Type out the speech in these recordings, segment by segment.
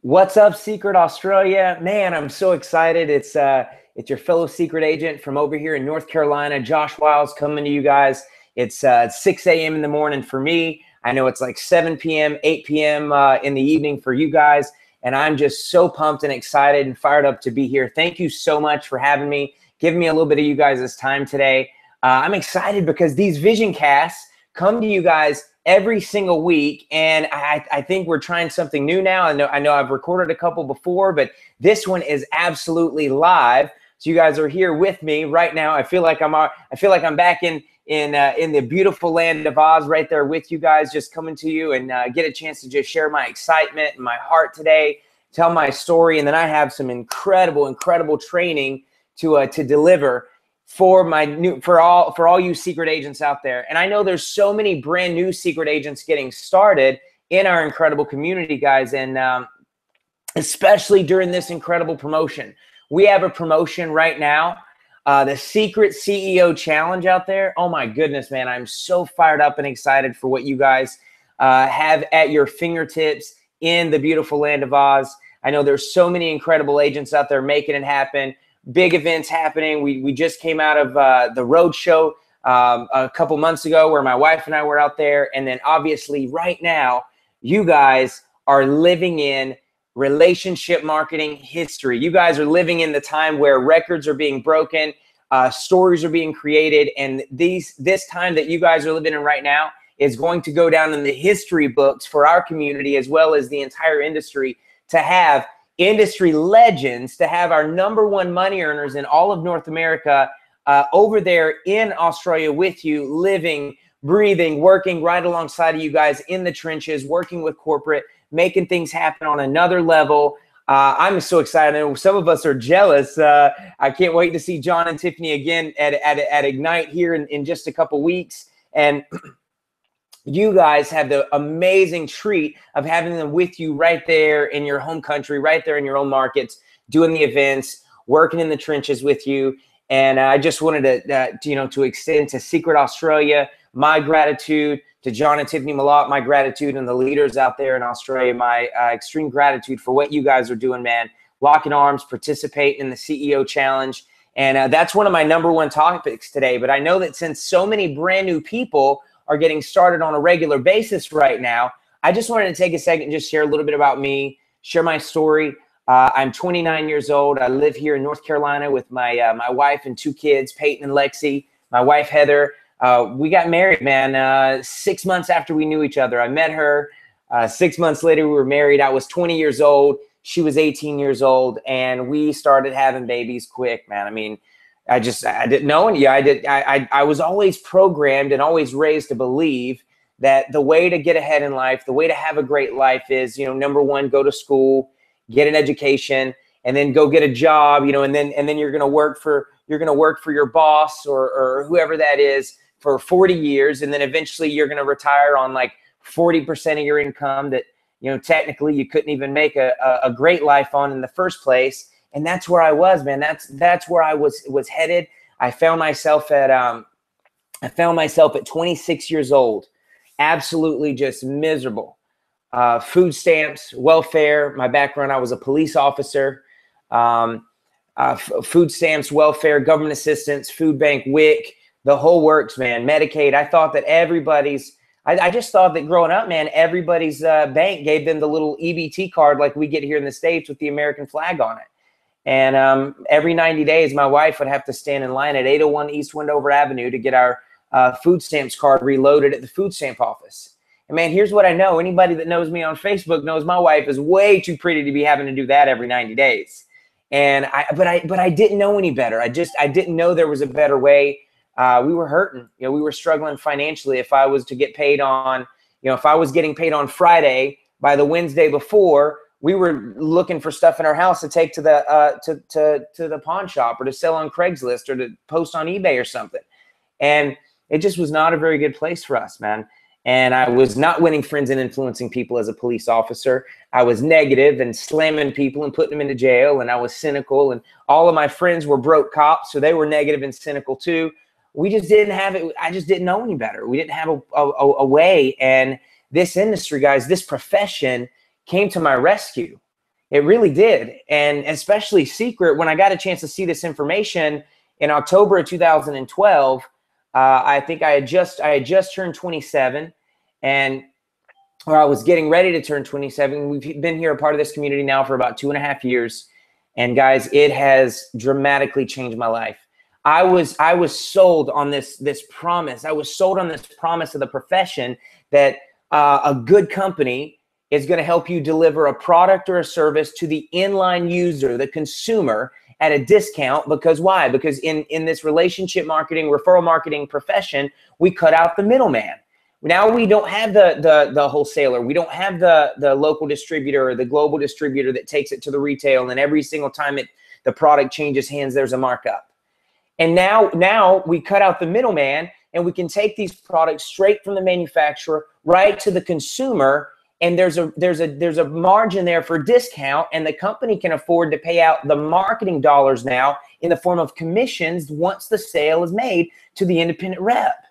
What's up, Seacret Australia? Man, I'm so excited. It's your fellow secret agent from over here in North Carolina, Josh Wiles, coming to you guys. It's 6 a.m. in the morning for me. I know it's like 7 p.m., 8 p.m. In the evening for you guys, and I'm just so pumped and excited and fired up to be here. Thank you so much for having me, giving me a little bit of you guys' time today. I'm excited because these vision casts come to you guys every single week, and I think we're trying something new now. I know I've recorded a couple before, but this one is absolutely live. So you guys are here with me right now. I feel like I'm back in the beautiful land of Oz, right there with you guys, just coming to you and get a chance to just share my excitement and my heart today, tell my story, and then I have some incredible training to deliver for all you secret agents out there. And I know there's so many brand new secret agents getting started in our incredible community, guys, and especially during this incredible promotion. We have a promotion right now, the Seacret CEO Challenge out there. Oh my goodness, man, I'm so fired up and excited for what you guys have at your fingertips in the beautiful land of Oz. I know there's so many incredible agents out there making it happen. Big events happening. We just came out of the road show a couple months ago where my wife and I were out there. And then obviously right now, you guys are living in relationship marketing history. You guys are living in the time where records are being broken, stories are being created. And this time that you guys are living in right now is going to go down in the history books for our community as well as the entire industry, to have industry legends, to have our #1 money earners in all of North America over there in Australia with you, living, breathing, working right alongside of you guys in the trenches, working with corporate, making things happen on another level. I'm so excited. And some of us are jealous. I can't wait to see John and Tiffany again at Ignite here in just a couple weeks. And you guys have the amazing treat of having them with you right there in your home country, right there in your own markets, doing the events, working in the trenches with you. And I just wanted to extend to Seacret Australia my gratitude, to John and Tiffany Malott, my gratitude, and the leaders out there in Australia, my extreme gratitude for what you guys are doing, man. Locking arms, participating in the CEO Challenge. And that's one of my #1 topics today. But I know that since so many brand new people are getting started on a regular basis right now, I just wanted to take a second and just share a little bit about me, share my story. I'm 29 years old. I live here in North Carolina with my wife and 2 kids, Peyton and Lexi. My wife, Heather. We got married, man, 6 months after we knew each other. I met her. 6 months later, we were married. I was 20 years old. She was 18 years old. And we started having babies quick, man. I mean, I didn't know any. I was always programmed and always raised to believe that the way to get ahead in life, the way to have a great life is, #1, go to school, get an education, and then go get a job, and then you're going to work for your boss or whoever that is for 40 years. And then eventually you're going to retire on like 40% of your income that, technically you couldn't even make a great life on in the first place. And that's where I was, man. That's where I was headed. I found myself at 26 years old, absolutely just miserable. Food stamps, welfare. My background, I was a police officer. Food stamps, welfare, government assistance, food bank, WIC, the whole works, man. Medicaid. I thought that I just thought that growing up, man, everybody's bank gave them the little EBT card like we get here in the States with the American flag on it. And every 90 days, my wife would have to stand in line at 801 East Wendover Avenue to get our food stamps card reloaded at the food stamp office. And man, here's what I know. Anybody that knows me on Facebook knows my wife is way too pretty to be having to do that every 90 days. And but I didn't know any better. I didn't know there was a better way. We were hurting. We were struggling financially. If I was to get paid on, if I was getting paid on Friday, by the Wednesday before, we were looking for stuff in our house to take to the pawn shop or to sell on Craigslist or to post on eBay or something. And it just was not a very good place for us, man. And I was not winning friends and influencing people as a police officer. I was negative and slamming people and putting them into jail. And I was cynical. And all of my friends were broke cops, so they were negative and cynical too. We just didn't have it. I just didn't know any better. We didn't have a way. And this industry, guys, this profession came to my rescue. It really did. And especially Seacret, when I got a chance to see this information in October of 2012, I think I had just turned 27, and or I was getting ready to turn 27. We've been here a part of this community now for about 2.5 years. And guys, it has dramatically changed my life. I was sold on this promise. I was sold on this promise of the profession that a good company is going to help you deliver a product or a service to the inline user, the consumer, at a discount. Because why? Because in this relationship marketing, referral marketing profession, we cut out the middleman. Now we don't have the wholesaler. We don't have the local distributor or the global distributor that takes it to the retail, and every single time the product changes hands, there's a markup. And now we cut out the middleman, and we can take these products straight from the manufacturer right to the consumer, and there's a margin there for discount, and the company can afford to pay out the marketing dollars now in the form of commissions once the sale is made to the independent rep.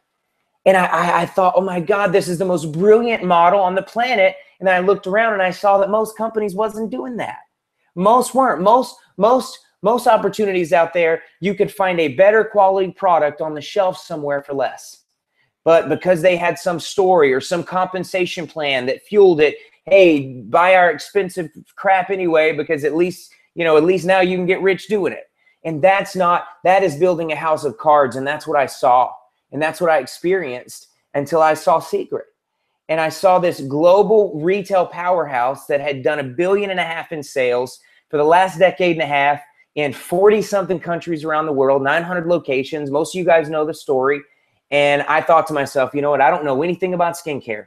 And I thought, oh my God, this is the most brilliant model on the planet. And then I looked around and I saw that most companies wasn't doing that. Most weren't. Most opportunities out there, you could find a better quality product on the shelf somewhere for less. But because they had some story or some compensation plan that fueled it, hey, buy our expensive crap anyway, because at least now you can get rich doing it. And that is building a house of cards. And that's what I saw. And that's what I experienced until I saw Seacret. And I saw this global retail powerhouse that had done $1.5 billion in sales for the last decade and a half in 40-something countries around the world, 900 locations. Most of you guys know the story. And I thought to myself, you know what? I don't know anything about skincare.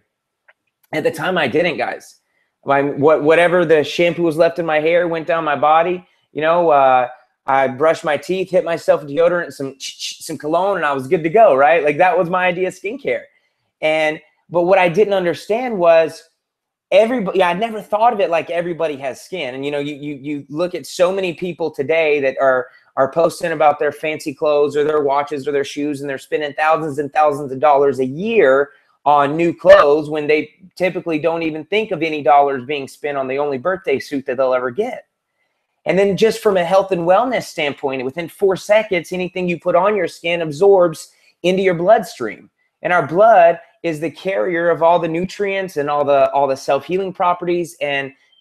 At the time, I didn't, guys. Whatever the shampoo was left in my hair went down my body. I brushed my teeth, hit myself with deodorant, some cologne, and I was good to go, right? Like that was my idea of skincare. But what I didn't understand was I never thought of it like everybody has skin. And you look at so many people today that are posting about their fancy clothes or their watches or their shoes, and they're spending thousands and thousands of dollars a year on new clothes when they typically don't even think of any dollars being spent on the only birthday suit that they'll ever get. And then just from a health and wellness standpoint, within 4 seconds, anything you put on your skin absorbs into your bloodstream. And our blood is the carrier of all the nutrients and all the self-healing properties,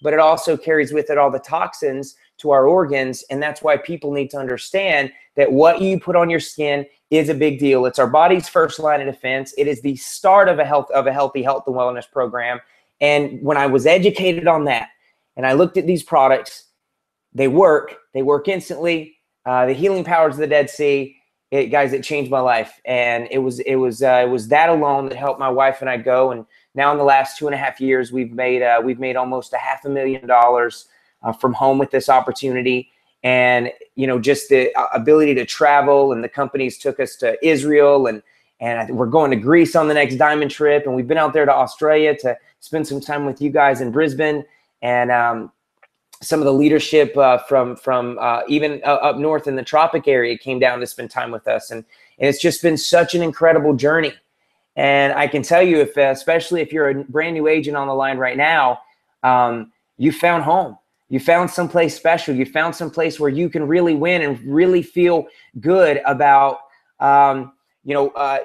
but it also carries with it all the toxins to our organs. And that's why people need to understand that what you put on your skin is a big deal. It's our body's first line of defense. It is the start of a healthy health and wellness program. And when I was educated on that, and I looked at these products, they work instantly. The healing powers of the Dead Sea, guys, it changed my life. And it was that alone that helped my wife and I go. And now in the last 2.5 years, we've made almost $500,000 from home with this opportunity. And just the ability to travel, and the companies took us to Israel, and we're going to Greece on the next diamond trip. And we've been out there to Australia to spend some time with you guys in Brisbane. And some of the leadership from even up north in the tropic area came down to spend time with us. And it's just been such an incredible journey. And I can tell you, especially if you're a brand new agent on the line right now, you found home. You found someplace special. You found someplace where you can really win and really feel good about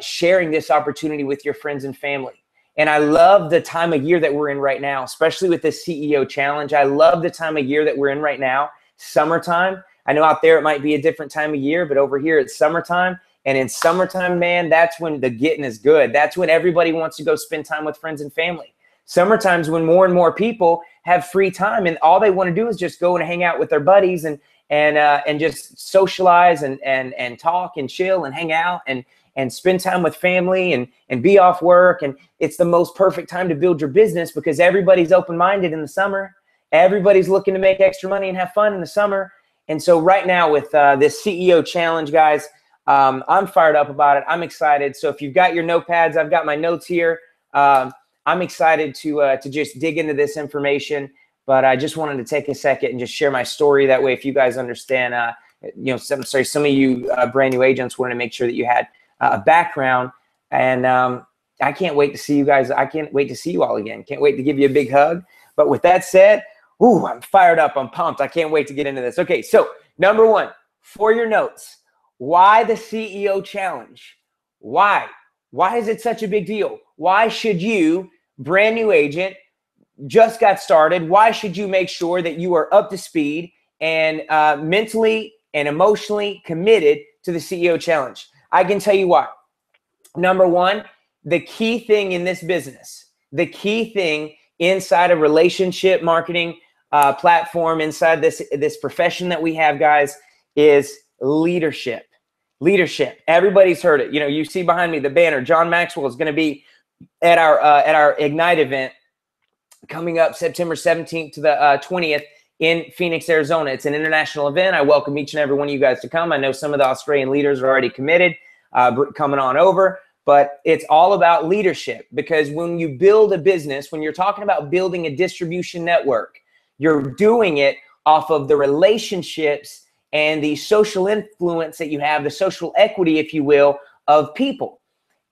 sharing this opportunity with your friends and family. And I love the time of year that we're in right now, especially with this CEO challenge. I love the time of year that we're in right now, summertime. I know out there it might be a different time of year, but over here it's summertime. And in summertime, man, that's when the getting is good. That's when everybody wants to go spend time with friends and family. Summertime's when more and more people have free time, and all they want to do is just go and hang out with their buddies and just socialize and talk and chill and hang out and spend time with family and be off work. And it's the most perfect time to build your business because everybody's open-minded in the summer. Everybody's looking to make extra money and have fun in the summer. And so right now with this CEO challenge, guys, I'm fired up about it. I'm excited. So if you've got your notepads, I've got my notes here. I'm excited to just dig into this information, but I just wanted to take a second and just share my story. That way, if you guys understand, some of you brand new agents wanted to make sure that you had a background. And I can't wait to see you guys. I can't wait to see you all again. Can't wait to give you a big hug. But with that said, ooh, I'm fired up. I'm pumped. I can't wait to get into this. Okay, so number one, for your notes, why the CEO challenge? Why? Why is it such a big deal? Why should you, brand new agent, just got started, why should you make sure that you are up to speed and mentally and emotionally committed to the CEO challenge? I can tell you why. Number one, the key thing in this business, the key thing inside a relationship marketing platform, inside this profession that we have, guys, is leadership. Leadership. Everybody's heard it. You know, you see behind me the banner. John Maxwell is going to be at our Ignite event coming up September 17th to the 20th in Phoenix, Arizona. It's an international event. I welcome each and every one of you guys to come. I know some of the Australian leaders are already committed, coming on over, but it's all about leadership, because when you build a business, when you're talking about building a distribution network, you're doing it off of the relationships and the social influence that you have, the social equity, if you will, of people.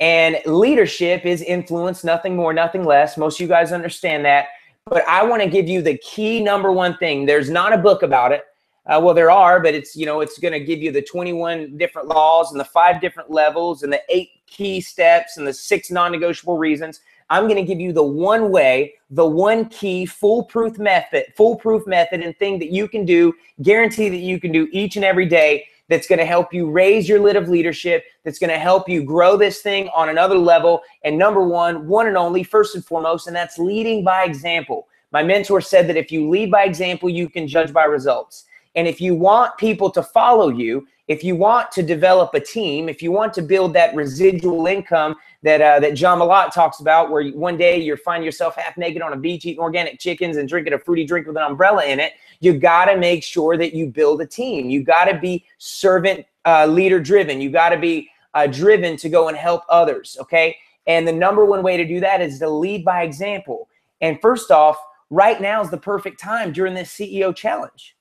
And leadership is influence, nothing more, nothing less. Most of you guys understand that. But I want to give you the key number one thing. There's not a book about it. Well, there are, but it's, you know, it's going to give you the 21 different laws and the 5 different levels and the 8 key steps and the 6 non-negotiable reasons. I'm going to give you the one way, the one key foolproof method and thing that you can do, guarantee that you can do each and every day, that's going to help you raise your lid of leadership, that's going to help you grow this thing on another level. And number one and only, first and foremost, and that's leading by example. My mentor said that if you lead by example, you can judge by results. And if you want people to follow you, if you want to develop a team, if you want to build that residual income that John Malott talks about, where one day you find yourself half naked on a beach eating organic chickens and drinking a fruity drink with an umbrella in it, you got to make sure that you build a team. You got to be servant leader driven. You got to be driven to go and help others, okay? And the number one way to do that is to lead by example. And first off, right now is the perfect time during this CEO challenge.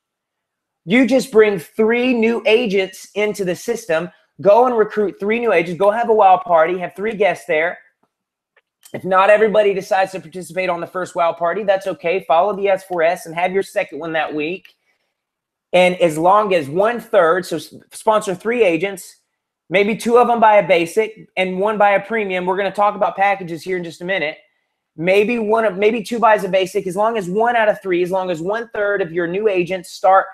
You just bring 3 new agents into the system. Go and recruit 3 new agents. Go have a wow party. Have 3 guests there. If not everybody decides to participate on the first wow party, that's okay. Follow the S4S and have your second one that week. And as long as 1/3, so sponsor 3 agents, maybe 2 of them buy a basic and 1 buy a premium. We're going to talk about packages here in just a minute. Maybe 2 buys a basic. As long as 1 out of 3, as long as 1/3 of your new agents start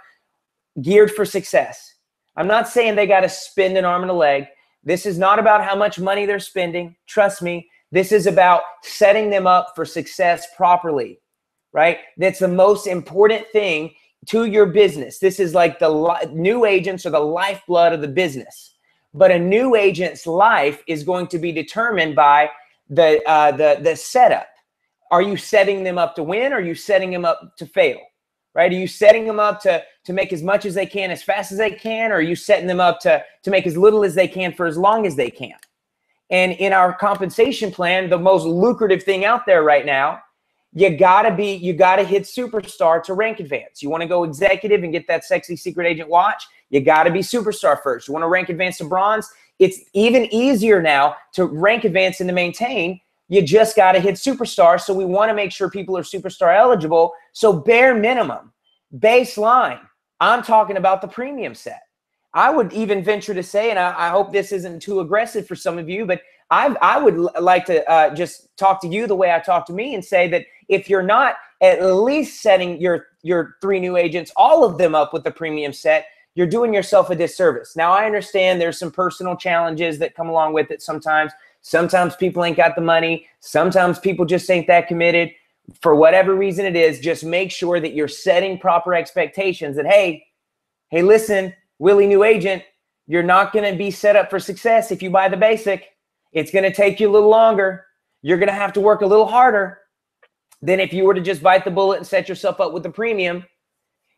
geared for success. I'm not saying they got to spend an arm and a leg. This is not about how much money they're spending. Trust me, this is about setting them up for success properly, right? That's the most important thing to your business. This is like the new agents are the lifeblood of the business. But a new agent's life is going to be determined by the setup. Are you setting them up to win? Or are you setting them up to fail? Right? Are you setting them up to make as much as they can as fast as they can? Or are you setting them up to make as little as they can for as long as they can? And in our compensation plan, the most lucrative thing out there right now, you gotta hit superstar to rank advance. You want to go executive and get that sexy secret agent watch, you gotta be superstar first. You want to rank advance to bronze, it's even easier now to rank advance and to maintain. You just got to hit superstar. So we want to make sure people are superstar eligible. So bare minimum, baseline, I'm talking about the premium set. I would even venture to say, and I hope this isn't too aggressive for some of you, but I would like to just talk to you the way I talk to me and say that if you're not at least setting your 3 new agents, all of them up with the premium set, you're doing yourself a disservice. Now, I understand there's some personal challenges that come along with it sometimes. Sometimes people ain't got the money. Sometimes people just ain't that committed. For whatever reason it is, just make sure that you're setting proper expectations that, hey, listen, Willie new agent, you're not going to be set up for success if you buy the basic. It's going to take you a little longer. You're going to have to work a little harder than if you were to just bite the bullet and set yourself up with the premium.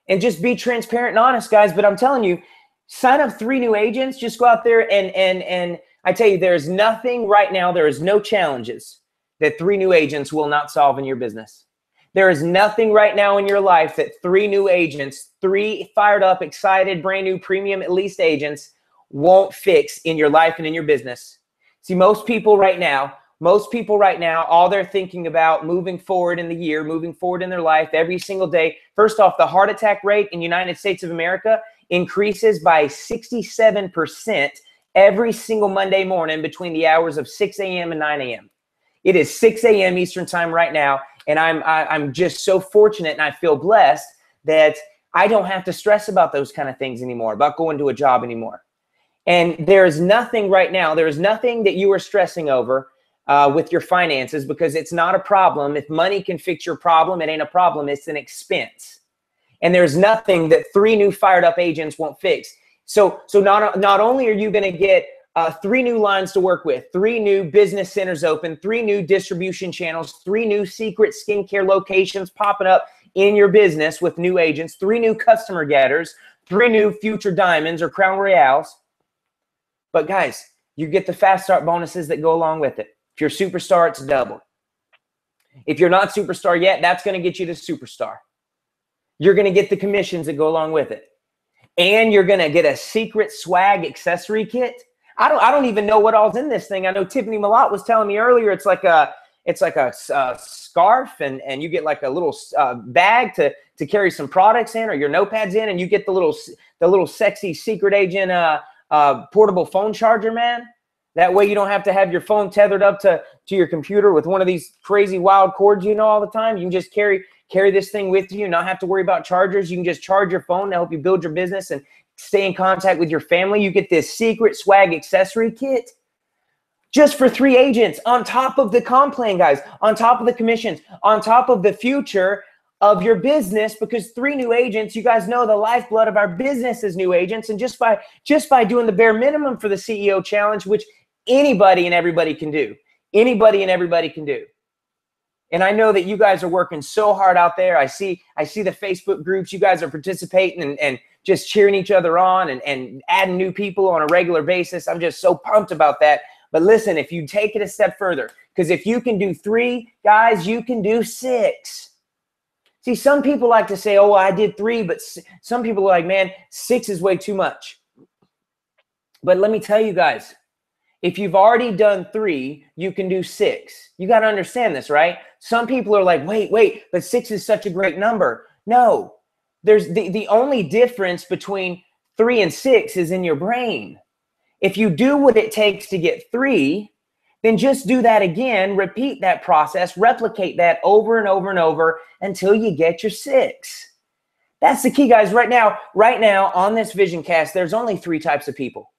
And just be transparent and honest, guys. But I'm telling you, sign up 3 new agents. Just go out there and I tell you, there's nothing right now. There is no challenges that 3 new agents will not solve in your business. There is nothing right now in your life that 3 new agents, 3 fired up, excited, brand new premium at least agents won't fix in your life and in your business. See, most people right now Most people right now, all they're thinking about moving forward in the year, moving forward in their life every single day. First off, the heart attack rate in the United States of America increases by 67% every single Monday morning between the hours of 6 a.m. and 9 a.m. It is 6 a.m. Eastern time right now, and I'm just so fortunate and I feel blessed that I don't have to stress about those kind of things anymore, about going to a job anymore. And there is nothing right now, there is nothing that you are stressing over with your finances, because it's not a problem. If money can fix your problem, it ain't a problem, it's an expense. And there's nothing that 3 new fired up agents won't fix. So not only are you going to get 3 new lines to work with, 3 new business centers open, 3 new distribution channels, 3 new Seacret skincare locations popping up in your business with new agents, 3 new customer getters, 3 new future diamonds or crown royales. But guys, you get the fast start bonuses that go along with it. If you're superstar, it's double. If you're not superstar yet, that's going to get you to superstar. You're going to get the commissions that go along with it. And you're going to get a Seacret swag accessory kit. I don't even know what all's in this thing. I know Tiffany Malott was telling me earlier, it's like a scarf, and you get like a little bag to carry some products in, or your notepads in, and you get the little sexy Seacret agent portable phone charger, man. That way you don't have to have your phone tethered up to your computer with one of these crazy wild cords, you know, all the time. You can just carry this thing with you and not have to worry about chargers. You can just charge your phone to help you build your business and stay in contact with your family. You get this Seacret swag accessory kit just for 3 agents, on top of the comp plan, guys, on top of the commissions, on top of the future of your business, because 3 new agents, you guys know the lifeblood of our business is new agents. And just by doing the bare minimum for the CEO challenge, which anybody and everybody can do, anybody and everybody can do. And I know that you guys are working so hard out there. I see the Facebook groups. You guys are participating and just cheering each other on and adding new people on a regular basis. I'm just so pumped about that. But listen, if you take it a step further, because if you can do 3, guys, you can do 6. See, some people like to say, oh, well, I did 3, but some people are like, man, 6 is way too much. But let me tell you guys, if you've already done 3, you can do 6. You got to understand this, right? Some people are like, wait, but 6 is such a great number. No, there's the only difference between 3 and 6 is in your brain. If you do what it takes to get 3, then just do that again, repeat that process, replicate that over and over and over until you get your 6. That's the key, guys. Right now on this Vision Cast, there's only 3 types of people.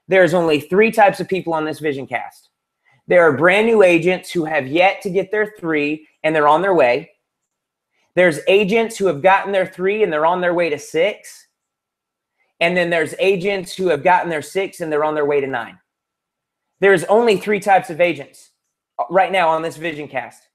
There's only 3 types of people on this Vision Cast. There are brand new agents who have yet to get their 3 and they're on their way. There's agents who have gotten their 3 and they're on their way to 6. And then there's agents who have gotten their 6 and they're on their way to 9. There's only 3 types of agents right now on this Vision Cast.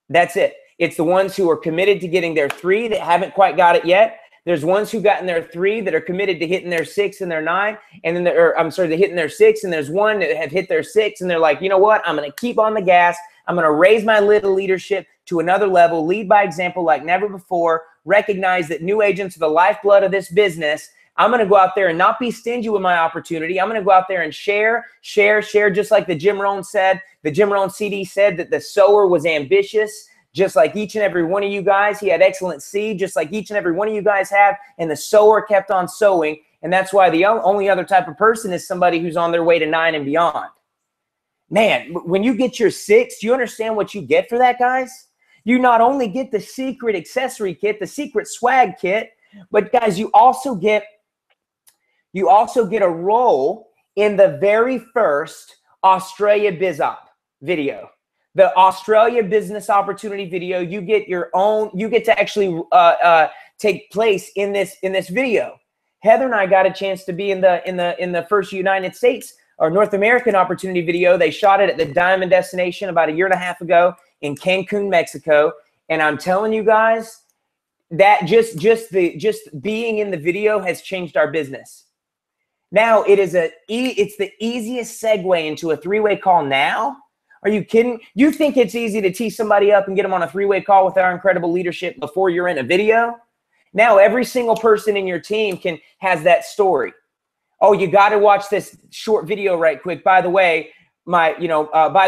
That's it. It's the ones who are committed to getting their 3 that haven't quite got it yet. There's ones who gotten their 3 that are committed to hitting their 6 and their 9, and then they're hitting their 6, and there's one that have hit their 6 and they're like, you know what? I'm going to keep on the gas. I'm going to raise my little leadership to another level, lead by example like never before, recognize that new agents are the lifeblood of this business. I'm going to go out there and not be stingy with my opportunity. I'm going to go out there and share, just like the Jim Rohn said. The Jim Rohn CD said that the sower was ambitious, just like each and every one of you guys. He had excellent seed, just like each and every one of you guys have, and the sower kept on sowing. And that's why the only other type of person is somebody who's on their way to 9 and beyond. Man, when you get your 6, do you understand what you get for that, guys? You not only get the Seacret accessory kit, the Seacret swag kit, but guys, you also get a role in the very first Australia BizOp video. The Australia business opportunity video, you get to actually take place in this video. Heather and I got a chance to be in the first United States or North American opportunity video. They shot it at the Diamond Destination about a year and a half ago in Cancun, Mexico. And I'm telling you guys that just being in the video has changed our business. Now it's the easiest segue into a 3-way call now. Are you kidding? You think it's easy to tee somebody up and get them on a 3-way call with our incredible leadership before you're in a video? Now every single person in your team has that story. Oh, you got to watch this short video right quick. By the way, by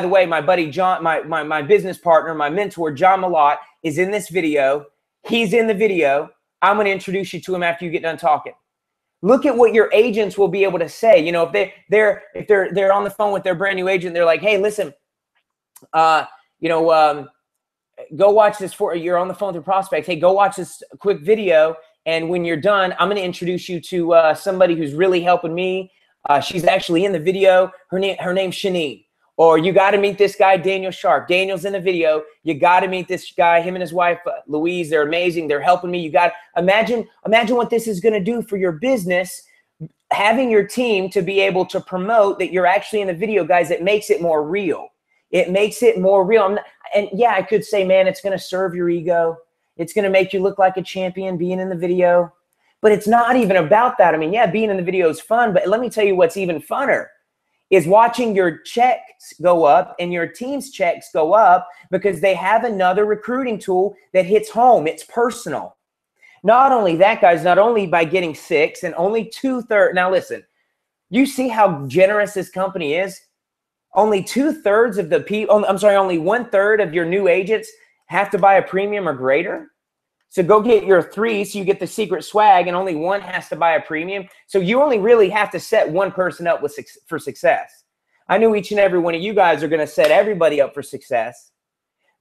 the way, my buddy John, my business partner, my mentor, John Malott, is in this video. He's in the video. I'm going to introduce you to him after you get done talking. Look at what your agents will be able to say. You know, if they're on the phone with their brand new agent, they're like, hey, listen, go watch this you're on the phone with your prospect. Hey, go watch this quick video. And when you're done, I'm going to introduce you to somebody who's really helping me. She's actually in the video. Her name's Shanine. Or you got to meet this guy, Daniel Sharp. Daniel's in the video. You got to meet this guy, him and his wife, Louise. They're amazing. They're helping me. You got to imagine what this is going to do for your business. Having your team to be able to promote that you're actually in the video, guys, it makes it more real. It makes it more real. And yeah, I could say, man, it's going to serve your ego. It's going to make you look like a champion being in the video. But it's not even about that. I mean, yeah, being in the video is fun. But let me tell you what's even funner is watching your checks go up and your team's checks go up because they have another recruiting tool that hits home. It's personal. Not only that, guys, not only by getting 6 and only 2/3. Now, listen, you see how generous this company is? Only 2/3 of the people, only 1/3 of your new agents have to buy a premium or greater. So go get your 3 so you get the secret swag, and only 1 has to buy a premium. So you only really have to set 1 person up for success. I knew each and every one of you guys are going to set everybody up for success.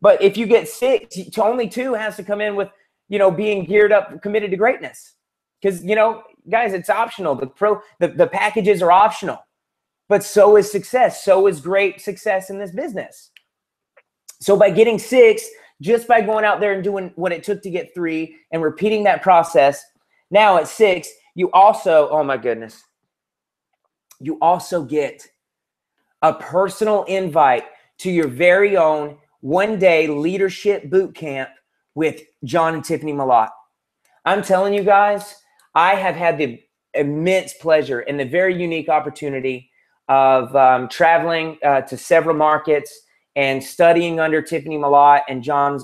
But if you get 6, only 2 has to come in with, being geared up, committed to greatness. Because, guys, it's optional. The packages are optional. But so is success. So is great success in this business. So by getting 6, just by going out there and doing what it took to get 3 and repeating that process, now at 6, you also, oh my goodness, you also get a personal invite to your very own one-day leadership boot camp with John and Tiffany Malott. I'm telling you guys, I have had the immense pleasure and the very unique opportunity of traveling to several markets and studying under Tiffany Malott and John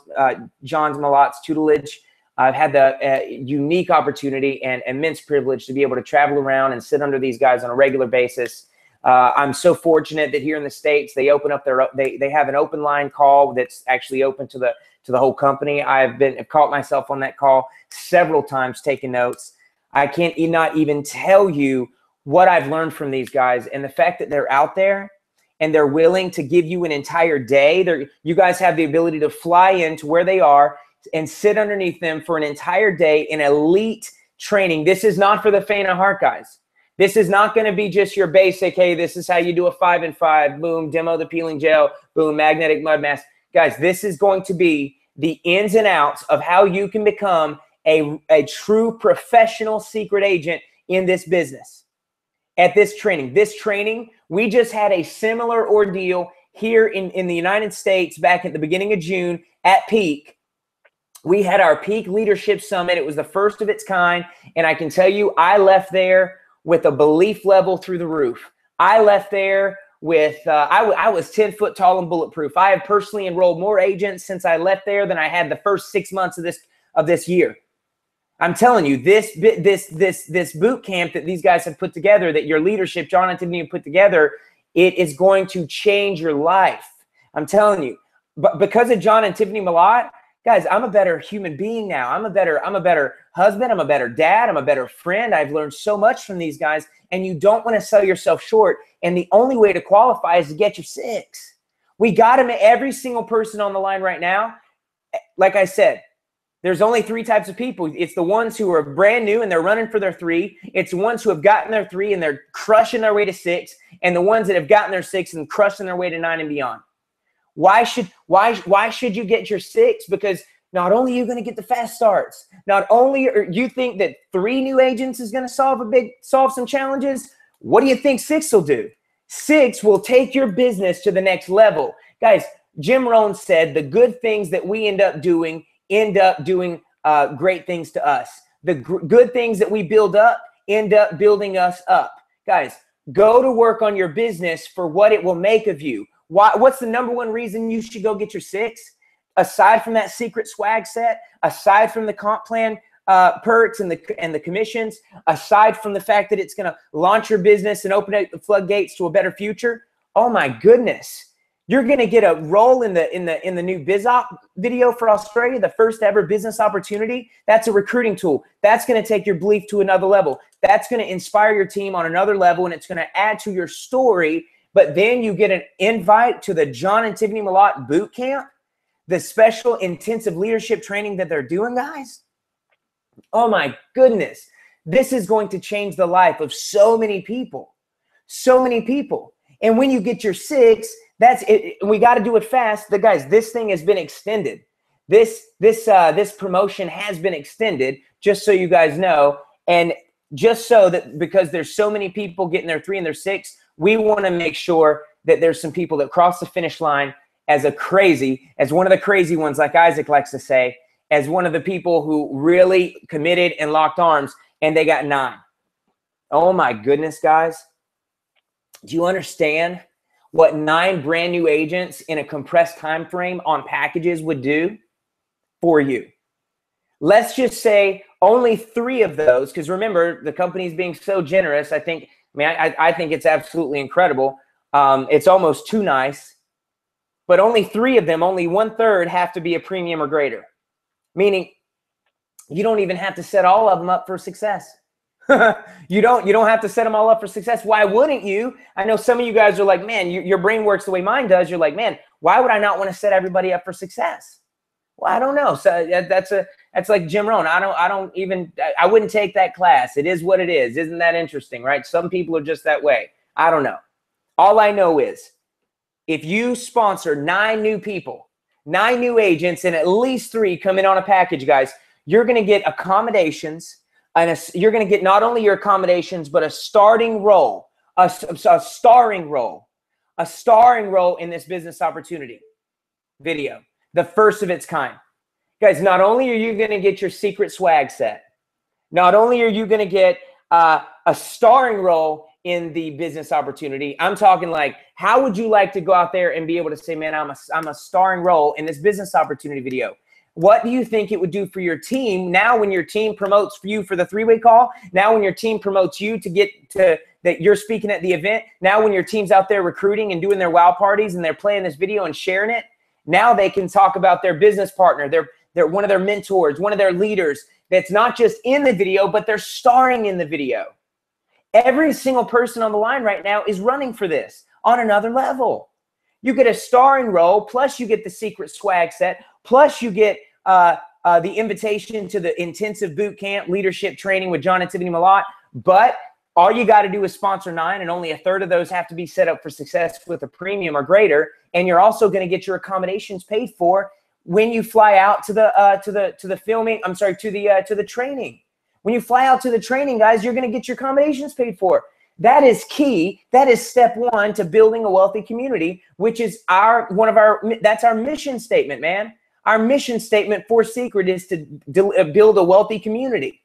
Malott's tutelage. I've had the unique opportunity and immense privilege to be able to travel around and sit under these guys on a regular basis. I'm so fortunate that here in the States, they open up they have an open line call that's actually open to the whole company. I've caught myself on that call several times taking notes. I can't not even tell you what I've learned from these guys, and the fact that they're out there and they're willing to give you an entire day. You guys have the ability to fly into where they are and sit underneath them for an entire day in elite training. This is not for the faint of heart, guys. This is not going to be just your basic, hey, this is how you do a 5 and 5, boom, demo the peeling gel, boom, magnetic mud mask. Guys, this is going to be the ins and outs of how you can become a true professional secret agent in this business. At this training, we just had a similar ordeal here in the United States back at the beginning of June at Peak. We had our Peak Leadership Summit. It was the first of its kind. And I can tell you, I left there with a belief level through the roof. I left there with, I was 10 foot tall and bulletproof. I have personally enrolled more agents since I left there than I had the first 6 months of this year. I'm telling you, this boot camp that these guys have put together, that your leadership, John and Tiffany, have put together, it is going to change your life. I'm telling you. But because of John and Tiffany Malott, guys, I'm a better human being now. I'm a better husband. I'm a better dad. I'm a better friend. I've learned so much from these guys, and you don't want to sell yourself short. And the only way to qualify is to get your 6. We got them, every single person on the line right now. Like I said, there's only 3 types of people. It's the ones who are brand new and they're running for their 3. It's the ones who have gotten their 3 and they're crushing their way to 6, and the ones that have gotten their 6 and crushing their way to 9 and beyond. Why should you get your 6? Because not only are you going to get the fast starts, not only are you think that 3 new agents is going to solve some challenges. What do you think 6 will do? 6 will take your business to the next level. Guys, Jim Rohn said the good things that we end up doing great things to us. The good things that we build up end up building us up. Guys, go to work on your business for what it will make of you. What's the number 1 reason you should go get your 6? Aside from that secret swag set, aside from the comp plan perks and the commissions, aside from the fact that it's going to launch your business and open up the floodgates to a better future, Oh my goodness. You're going to get a role in the new BizOp video for Australia, the first ever business opportunity. That's a recruiting tool. That's going to take your belief to another level. That's going to inspire your team on another level, and it's going to add to your story. But then you get an invite to the John and Tiffany Malott boot camp, the special intensive leadership training that they're doing, guys. Oh my goodness. This is going to change the life of so many people. So many people. And when you get your 6, that's it. We got to do it fast. Guys, this thing has been extended. This promotion has been extended, just so you guys know. And just so that, because there's so many people getting their 3 and their 6, we want to make sure that there's some people that cross the finish line as one of the crazy ones, like Isaac likes to say, as one of the people who really committed and locked arms, and they got 9. Oh my goodness, guys. Do you understand what 9 brand new agents in a compressed time frame on packages would do for you? Let's just say only 3 of those, because remember, the company's being so generous. I think it's absolutely incredible. It's almost too nice. But only 3 of them, only 1/3 have to be a premium or greater. Meaning you don't even have to set all of them up for success. You don't have to set them all up for success. Why wouldn't you? I know some of you guys are like, man, your brain works the way mine does. You're like, man, why would I not want to set everybody up for success? Well, I don't know. So that's like Jim Rohn. I wouldn't take that class. It is what it is. Isn't that interesting, right? Some people are just that way. I don't know. All I know is if you sponsor 9 new people, 9 new agents, and at least 3 come in on a package, guys, you're going to get accommodations. And you're going to get not only your accommodations, but a starting role, a starring role in this business opportunity video, the first of its kind. Guys, not only are you going to get your secret swag set, not only are you going to get a starring role in the business opportunity, I'm talking like, how would you like to go out there and be able to say, man, I'm a starring role in this business opportunity video? What do you think it would do for your team now when your team promotes you for the 3-way call? Now when your team promotes you to get to that you're speaking at the event? Now when your team's out there recruiting and doing their wow parties and they're playing this video and sharing it? Now they can talk about their business partner, they're one of their mentors, one of their leaders that's not just in the video, but they're starring in the video. Every single person on the line right now is running for this on another level. You get a starring role, plus you get the secret swag set, plus you get the invitation to the intensive boot camp leadership training with John and Tiffany Malott. But all you got to do is sponsor 9, and only 1/3 of those have to be set up for success with a premium or greater. And you're also going to get your accommodations paid for when you fly out to the filming. I'm sorry, to the training. When you fly out to the training, guys, you're going to get your accommodations paid for. That is key. That is step 1 to building a wealthy community, which is that's our mission statement, man. Our mission statement for Seacret is to build a wealthy community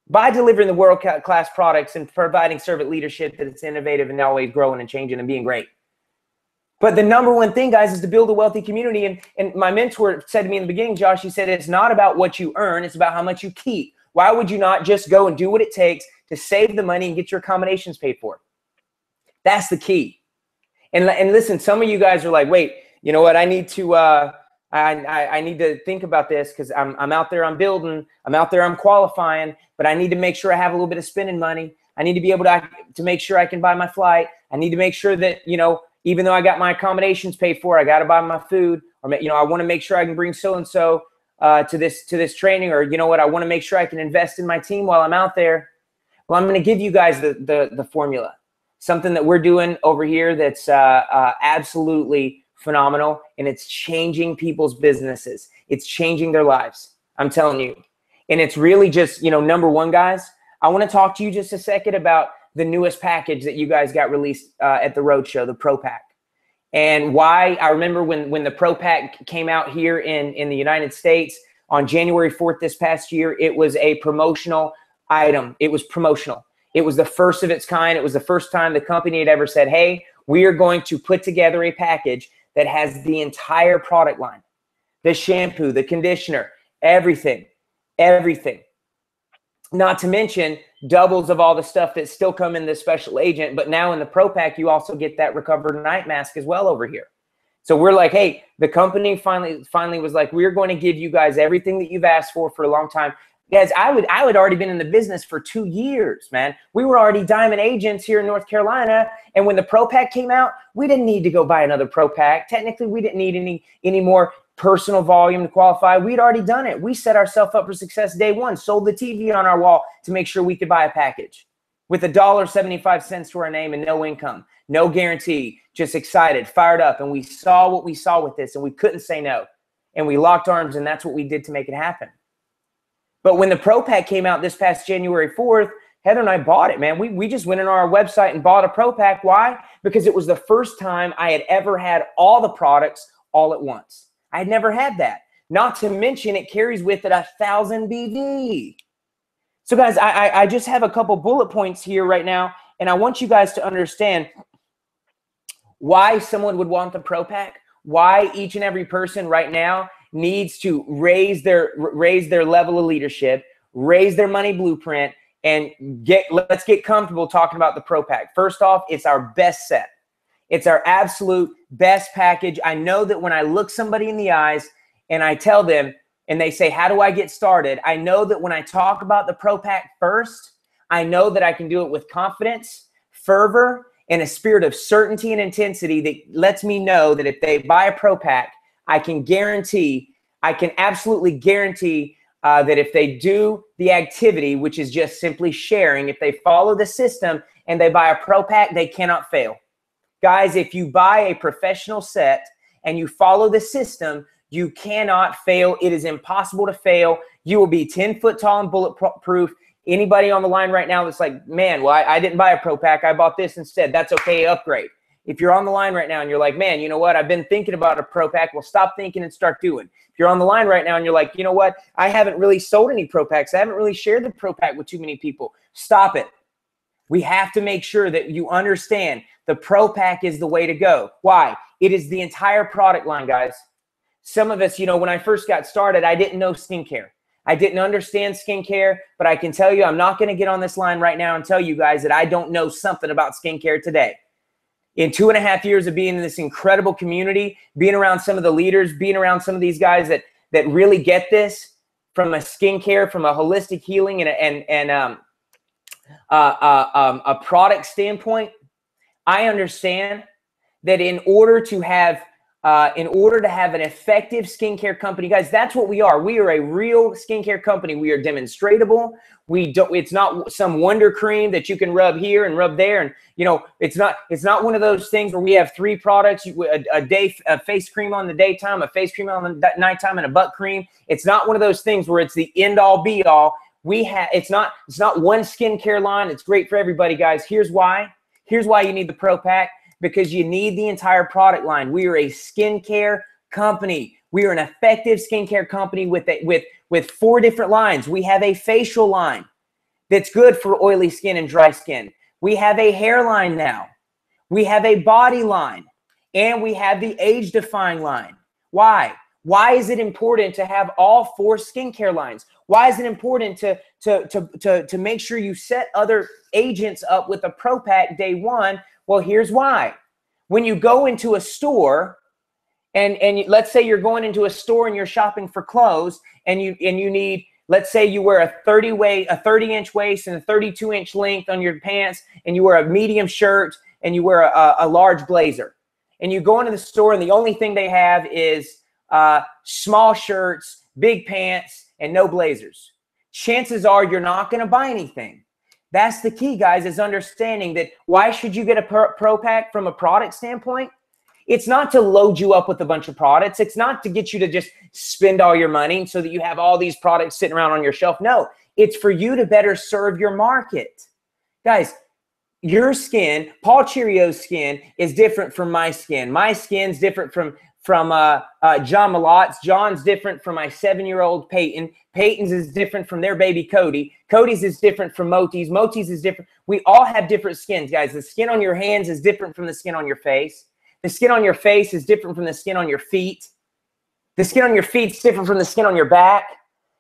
by delivering the world-class products and providing servant leadership that it's innovative and always growing and changing and being great. But the #1 thing, guys, is to build a wealthy community. And my mentor said to me in the beginning, Josh, he said, it's not about what you earn. It's about how much you keep. Why would you not just go and do what it takes to save the money and get your accommodations paid for? That's the key. And listen, some of you guys are like, wait, you know what? I need to I need to think about this because I'm out there, I'm building, I'm out there, I'm qualifying, but I need to make sure I have a little bit of spending money. I need to be able to make sure I can buy my flight. I need to make sure that, you know, even though I got my accommodations paid for, I got to buy my food, or, you know, I want to make sure I can bring so-and-so to this training, or, you know what, I want to make sure I can invest in my team while I'm out there. Well, I'm going to give you guys the formula, something that we're doing over here that's absolutely phenomenal, and it's changing people's businesses. It's changing their lives. I'm telling you. And it's really just, you know, #1, guys, I want to talk to you just a second about the newest package that you guys got released at the Roadshow, the Pro Pack. And why I remember when the Pro Pack came out here in the United States on January 4th this past year, it was a promotional item. It was promotional. It was the first of its kind. It was the first time the company had ever said, hey, we are going to put together a package that has the entire product line, the shampoo, the conditioner, everything. Not to mention doubles of all the stuff that's still come in this special agent. But now in the Pro Pack, you also get that recovered night mask as well over here. So we're like, hey, the company finally was like, we're going to give you guys everything that you've asked for a long time. Guys, I would already been in the business for 2 years, man. We were already diamond agents here in North Carolina. And when the Pro Pack came out, we didn't need to go buy another Pro Pack. Technically, we didn't need any more personal volume to qualify. We'd already done it. We set ourselves up for success day one, sold the TV on our wall to make sure we could buy a package with $1.75 to our name and no income, no guarantee, just excited, fired up. And we saw what we saw with this and we couldn't say no. And we locked arms and that's what we did to make it happen. But when the Pro Pack came out this past January 4th, Heather and I bought it, man. We just went on our website and bought a Pro Pack. Why? Because it was the first time I had ever had all the products all at once. I had never had that. Not to mention it carries with it 1,000 BD. So guys, I just have a couple bullet points here right now, and I want you guys to understand why someone would want the Pro Pack, why each and every person right now needs to raise their level of leadership, raise their money blueprint, and let's get comfortable talking about the Pro Pack. First off, it's our best set. It's our absolute best package. I know that when I look somebody in the eyes and I tell them and they say, how do I get started? I know that when I talk about the Pro Pack first, I know that I can do it with confidence, fervor, and a spirit of certainty and intensity that lets me know that if they buy a Pro Pack, I can absolutely guarantee that if they do the activity, which is just simply sharing, if they follow the system and they buy a Pro Pack, they cannot fail. Guys, if you buy a professional set and you follow the system, you cannot fail. It is impossible to fail. You will be 10 foot tall and bulletproof. Anybody on the line right now that's like, man, well, I didn't buy a Pro Pack. I bought this instead. That's okay. Upgrade. If you're on the line right now and you're like, man, you know what? I've been thinking about a Pro Pack. Well, stop thinking and start doing. If you're on the line right now and you're like, you know what? I haven't really sold any Pro Packs. I haven't really shared the Pro Pack with too many people. Stop it. We have to make sure that you understand the Pro Pack is the way to go. Why? It is the entire product line, guys. Some of us, you know, when I first got started, I didn't know skincare. I didn't understand skincare, but I can tell you, I'm not going to get on this line right now and tell you guys that I don't know something about skincare today. In 2.5 years of being in this incredible community, being around some of the leaders, being around some of these guys that really get this from a skincare, from a holistic healing and a product standpoint, I understand that in order to have an effective skincare company, guys, that's what we are. We are a real skincare company. We are demonstratable. It's not some wonder cream that you can rub here and rub there. And, you know, it's not one of those things where we have 3 products, a face cream on the daytime, a face cream on the nighttime, and a butt cream. It's not one of those things where it's the end all be all. It's not one skincare line. It's great for everybody, guys. Here's why you need the Pro Pack. Because you need the entire product line. We are a skincare company. We are an effective skincare company with 4 different lines. We have a facial line that's good for oily skin and dry skin. We have a hairline now. We have a body line. And we have the age-defying line. Why? Why is it important to have all 4 skincare lines? Why is it important to make sure you set other agents up with a Pro Pack day one? Well, here's why. When you go into a store, and let's say you're going into a store and you're shopping for clothes, and you need, let's say you wear a 30-inch waist and a 32-inch length on your pants, and you wear a medium shirt and you wear a large blazer, and you go into the store and the only thing they have is small shirts, big pants, and no blazers. Chances are you're not going to buy anything. That's the key, guys, is understanding that why should you get a Pro Pack from a product standpoint? It's not to load you up with a bunch of products. It's not to get you to just spend all your money so that you have all these products sitting around on your shelf. No, it's for you to better serve your market. Guys, your skin, Paul Cheerio's skin is different from my skin. My skin's different from John Malotte's. John's different from my 7-year-old Peyton. Peyton's is different from their baby Cody. Cody's is different from Moti's. Moti's is different. We all have different skins, guys. The skin on your hands is different from the skin on your face. The skin on your face is different from the skin on your feet. The skin on your feet is different from the skin on your back.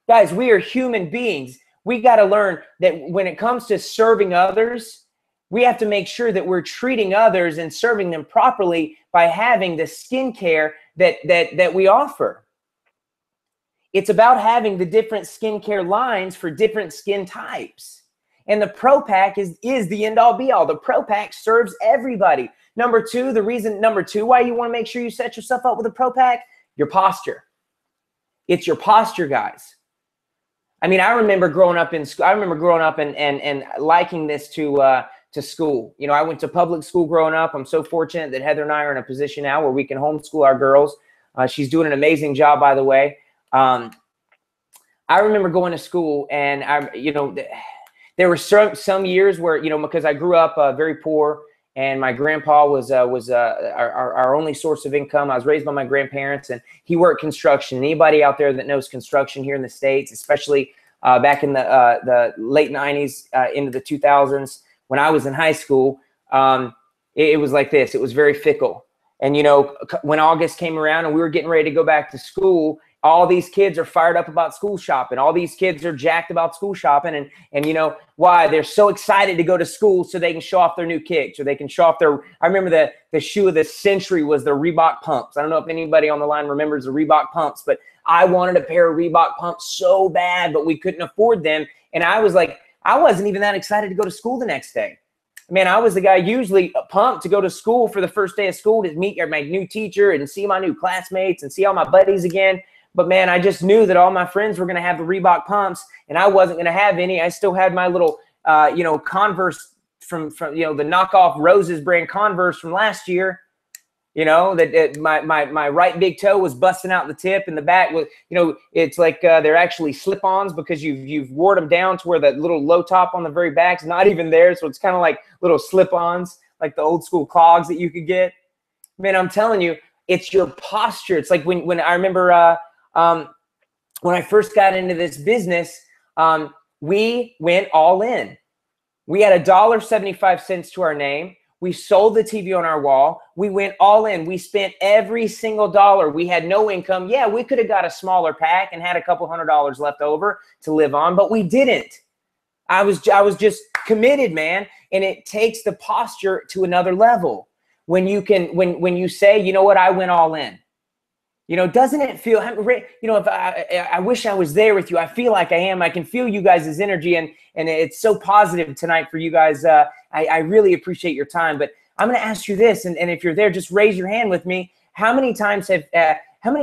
Guys, we are human beings. We got to learn that when it comes to serving others, we have to make sure that we're treating others and serving them properly by having the skincare that we offer. It's about having the different skincare lines for different skin types. And the Pro Pack is the end all be all. The Pro Pack serves everybody. Number two why you want to make sure you set yourself up with a Pro Pack, your posture. It's your posture, guys. I mean, I remember growing up in school. I remember growing up and liking this to school. You know, I went to public school growing up. I'm so fortunate that Heather and I are in a position now where we can homeschool our girls. She's doing an amazing job, by the way. I remember going to school, and there were some years where, because I grew up very poor, and my grandpa was our only source of income. I was raised by my grandparents, and he worked construction. Anybody out there that knows construction here in the States, especially back in the late 90s into the 2000s, when I was in high school, it was like this. It was very fickle. And, when August came around and we were getting ready to go back to school, all these kids are fired up about school shopping. All these kids are jacked about school shopping. And you know why? They're so excited to go to school so they can show off their new kicks, or they can show off I remember the shoe of the century was the Reebok pumps. I don't know if anybody on the line remembers the Reebok pumps, but I wanted a pair of Reebok pumps so bad, but we couldn't afford them. And I was like, I wasn't even that excited to go to school the next day. Man, I was the guy usually pumped to go to school for the first day of school to meet my new teacher and see my new classmates and see all my buddies again. But man, I just knew that all my friends were going to have the Reebok pumps and I wasn't going to have any. I still had my little, Converse from the knockoff Roses brand Converse from last year. That my right big toe was busting out the tip, and the back was, it's like they're actually slip-ons because you've wore them down to where the little low top on the very back's not even there. So it's kind of like little slip-ons, like the old school clogs that you could get. Man, I'm telling you, it's your posture. It's like when I remember when I first got into this business, we went all in. We had $1.75 to our name. We sold the TV on our wall. We went all in. We spent every single dollar. We had no income. Yeah, we could have got a smaller pack and had a couple $100s left over to live on, but we didn't. I was just committed, man. And it takes the posture to another level. When you say, you know what, I went all in. Doesn't it feel, if I wish I was there with you. I feel like I am. I can feel you guys' energy, and it's so positive tonight for you guys. I really appreciate your time, but I'm going to ask you this, and if you're there, just raise your hand with me. How many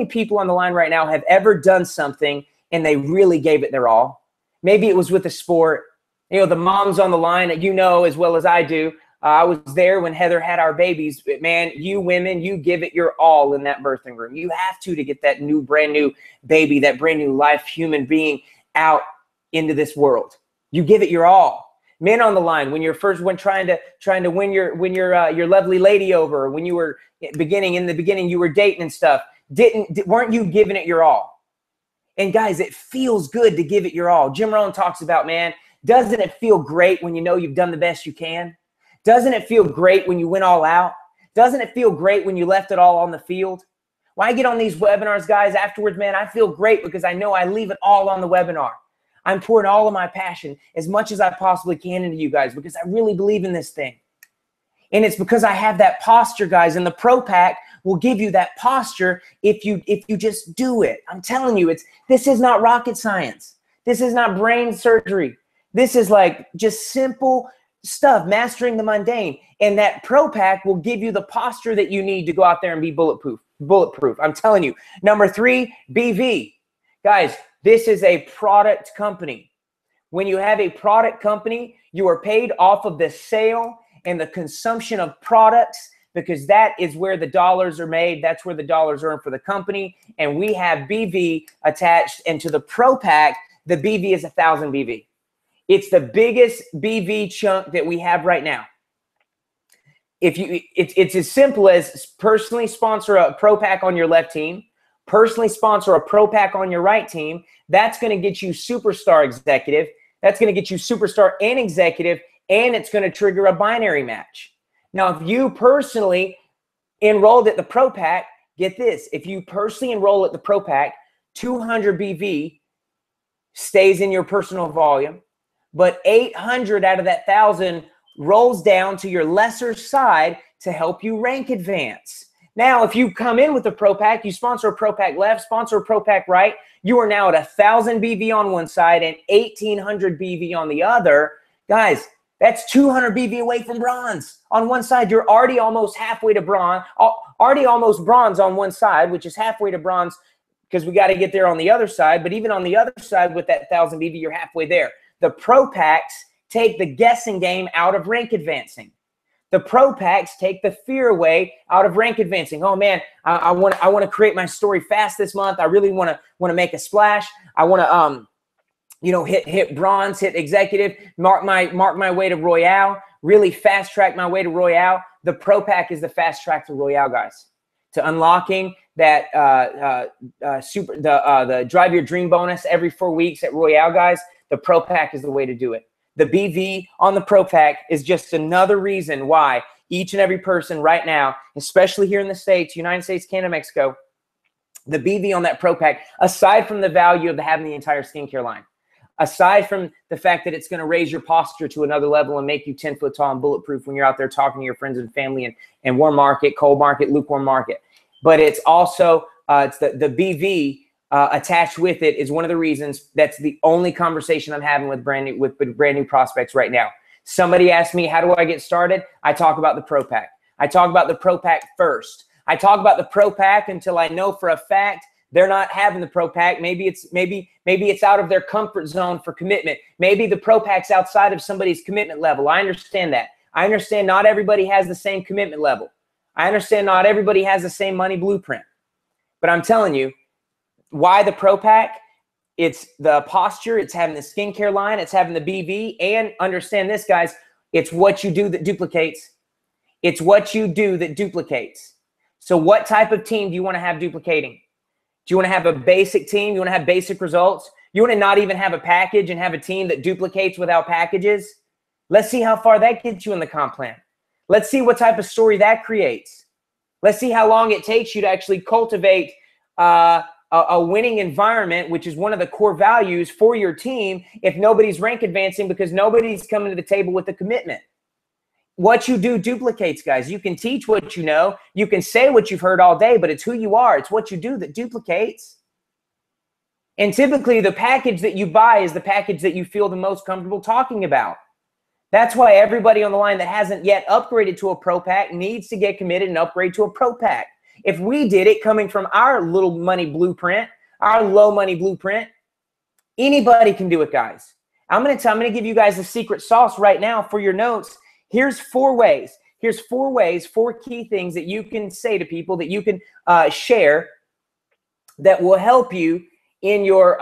people on the line right now have ever done something and they really gave it their all? Maybe it was with a sport. The moms on the line, as well as I do. I was there when Heather had our babies. Man, you women, you give it your all in that birthing room. You have to get that brand new baby, that brand new life human being out into this world. You give it your all. Men on the line, when trying to win your lovely lady over, when you were in the beginning you were dating and stuff, weren't you giving it your all? And guys, it feels good to give it your all. Jim Rohn talks about, man, doesn't it feel great when you know you've done the best you can? Doesn't it feel great when you went all out? Doesn't it feel great when you left it all on the field? When I get on these webinars, guys, afterwards, man, I feel great because I know I leave it all on the webinar. I'm pouring all of my passion as much as I possibly can into you guys because I really believe in this thing. And it's because I have that posture, guys, and the Pro Pack will give you that posture if you just do it. I'm telling you, this is not rocket science. This is not brain surgery. This is like just simple stuff, mastering the mundane. And that Pro Pack will give you the posture that you need to go out there and be bulletproof. I'm telling you. Number 3, BV. Guys, this is a product company. When you have a product company, you are paid off of the sale and the consumption of products because that is where the dollars are made. That's where the dollars are earned for the company. And we have BV attached. And to the Pro Pack, the BV is 1,000 BV. It's the biggest BV chunk that we have right now. It's as simple as personally sponsor a Pro Pack on your left team, personally sponsor a Pro Pack on your right team. That's going to get you superstar executive. That's going to get you superstar and executive, and it's going to trigger a binary match. Now, if you personally enrolled at the Pro Pack, get this. If you personally enroll at the Pro Pack, 200 BV, stays in your personal volume, but 800 out of that 1,000 rolls down to your lesser side to help you rank advance. Now, if you come in with a Pro Pack, you sponsor a Pro Pack left, sponsor a Pro Pack right, you are now at 1,000 BV on one side and 1,800 BV on the other. Guys, that's 200 BV away from bronze. On one side, you're already almost halfway to bronze, already almost bronze on one side, which is halfway to bronze because we got to get there on the other side. But even on the other side with that 1,000 BV, you're halfway there. The Pro Packs take the guessing game out of rank advancing. The Pro Packs take the fear away out of rank advancing. Oh man, I want to create my story fast this month. I really want to make a splash. I want to hit bronze, hit executive, mark my way to Royale, really fast track my way to Royale. The Pro Pack is the fast track to Royale, guys. To unlocking that the Drive Your Dream bonus every 4 weeks at Royale, guys. The Pro Pack is the way to do it. The BV on the Pro Pack is just another reason why each and every person right now, especially here in the States, United States, Canada, Mexico, the BV on that Pro Pack, aside from the value of having the entire skincare line, aside from the fact that it's going to raise your posture to another level and make you 10 foot tall and bulletproof when you're out there talking to your friends and family and warm market, cold market, lukewarm market. But it's also, it's the BV attached with it is one of the reasons. That's the only conversation I'm having with brand new prospects right now. Somebody asked me, how do I get started? I talk about the Pro Pack. I talk about the Pro Pack first. I talk about the Pro Pack until I know for a fact they're not having the Pro Pack. Maybe it's out of their comfort zone for commitment. Maybe the Pro Pack's outside of somebody's commitment level. I understand that. I understand not everybody has the same commitment level. I understand not everybody has the same money blueprint. But I'm telling you, why the Pro Pack? It's the posture, it's having the skincare line, it's having the BV, and understand this, guys, it's what you do that duplicates. It's what you do that duplicates. So what type of team do you want to have duplicating? Do you want to have a basic team? You want to have basic results? You want to not even have a package and have a team that duplicates without packages? Let's see how far that gets you in the comp plan. Let's see what type of story that creates. Let's see how long it takes you to actually cultivate a winning environment, which is one of the core values for your team, if nobody's rank advancing because nobody's coming to the table with a commitment. What you do duplicates, guys. You can teach what you know. You can say what you've heard all day, but it's who you are. It's what you do that duplicates. And typically the package that you buy is the package that you feel the most comfortable talking about. That's why everybody on the line that hasn't yet upgraded to a Pro Pack needs to get committed and upgrade to a Pro Pack. If we did it coming from our little money blueprint, our low money blueprint, anybody can do it, guys. I'm gonna give you guys the secret sauce right now for your notes. Here's 4 ways. Here's 4 ways, 4 key things that you can say to people, that you can share, that will help you in your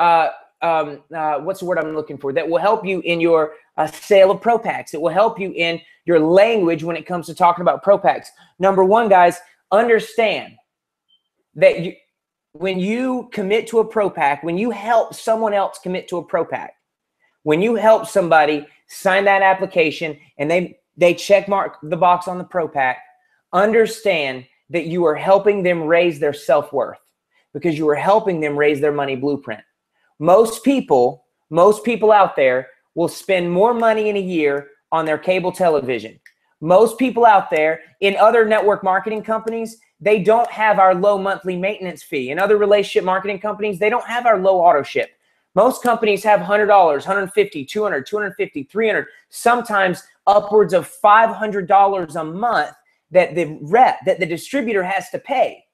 what's the word I'm looking for? That will help you in your sale of Pro Packs. It will help you in your language when it comes to talking about Pro Packs. Number 1, guys, understand that when you commit to a Pro Pack, when you help someone else commit to a Pro Pack, when you help somebody sign that application and they check mark the box on the Pro Pack, understand that you are helping them raise their self-worth because you are helping them raise their money blueprint. Most people out there will spend more money in a year on their cable television. Most people out there in other network marketing companies, they don't have our low monthly maintenance fee. In other relationship marketing companies, they don't have our low auto ship. Most companies have $100, $150, $200, $250, $300, sometimes upwards of $500 a month that the distributor has to pay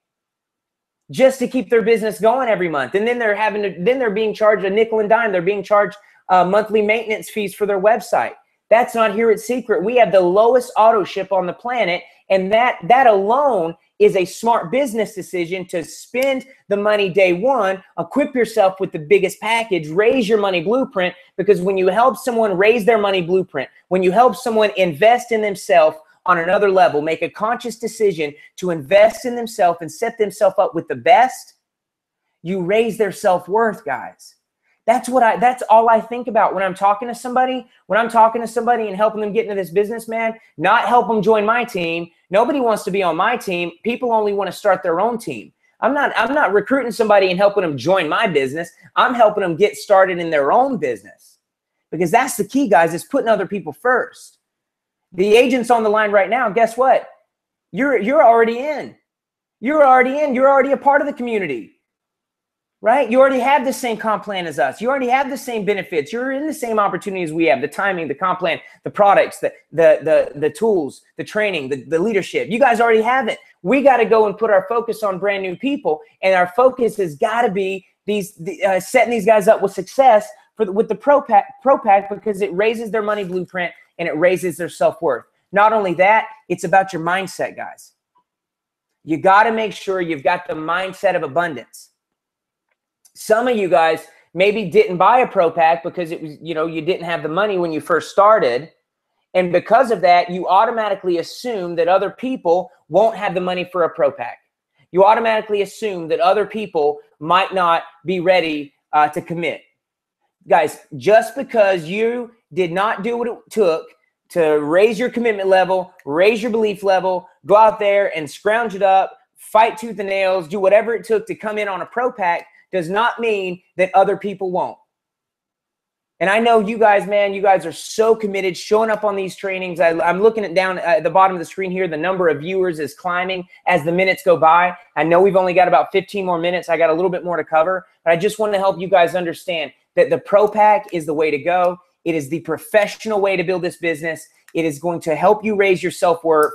just to keep their business going every month. And then they're being charged a nickel and dime. They're being charged monthly maintenance fees for their website. That's not here at Seacret. We have the lowest auto ship on the planet, and that alone is a smart business decision to spend the money day one, equip yourself with the biggest package, raise your money blueprint, because when you help someone raise their money blueprint, when you help someone invest in themselves on another level, make a conscious decision to invest in themselves and set themselves up with the best, you raise their self-worth, guys. That's all I think about when I'm talking to somebody. When I'm talking to somebody and helping them get into this business, man, not help them join my team. Nobody wants to be on my team. People only want to start their own team. I'm not recruiting somebody and helping them join my business. I'm helping them get started in their own business, because that's the key, guys, is putting other people first. The agents on the line right now, guess what? You're already in. You're already in. You're already a part of the community, right? You already have the same comp plan as us. You already have the same benefits. You're in the same opportunities we have, the timing, the comp plan, the products, the tools, the training, the leadership. You guys already have it. We got to go and put our focus on brand new people. And our focus has got to be setting these guys up with success with the Pro Pack, because it raises their money blueprint and it raises their self-worth. Not only that, it's about your mindset, guys. You got to make sure you've got the mindset of abundance. Some of you guys maybe didn't buy a Pro Pack because it was, you didn't have the money when you first started. And because of that, you automatically assume that other people won't have the money for a Pro Pack. You automatically assume that other people might not be ready to commit. Guys, just because you did not do what it took to raise your commitment level, raise your belief level, go out there and scrounge it up, fight tooth and nails, do whatever it took to come in on a Pro Pack, does not mean that other people won't. And I know you guys, man, you guys are so committed, showing up on these trainings. I'm looking down at the bottom of the screen here. The number of viewers is climbing as the minutes go by. I know we've only got about 15 more minutes. I got a little bit more to cover, but I just want to help you guys understand that the Pro Pack is the way to go. It is the professional way to build this business. It is going to help you raise your self-worth,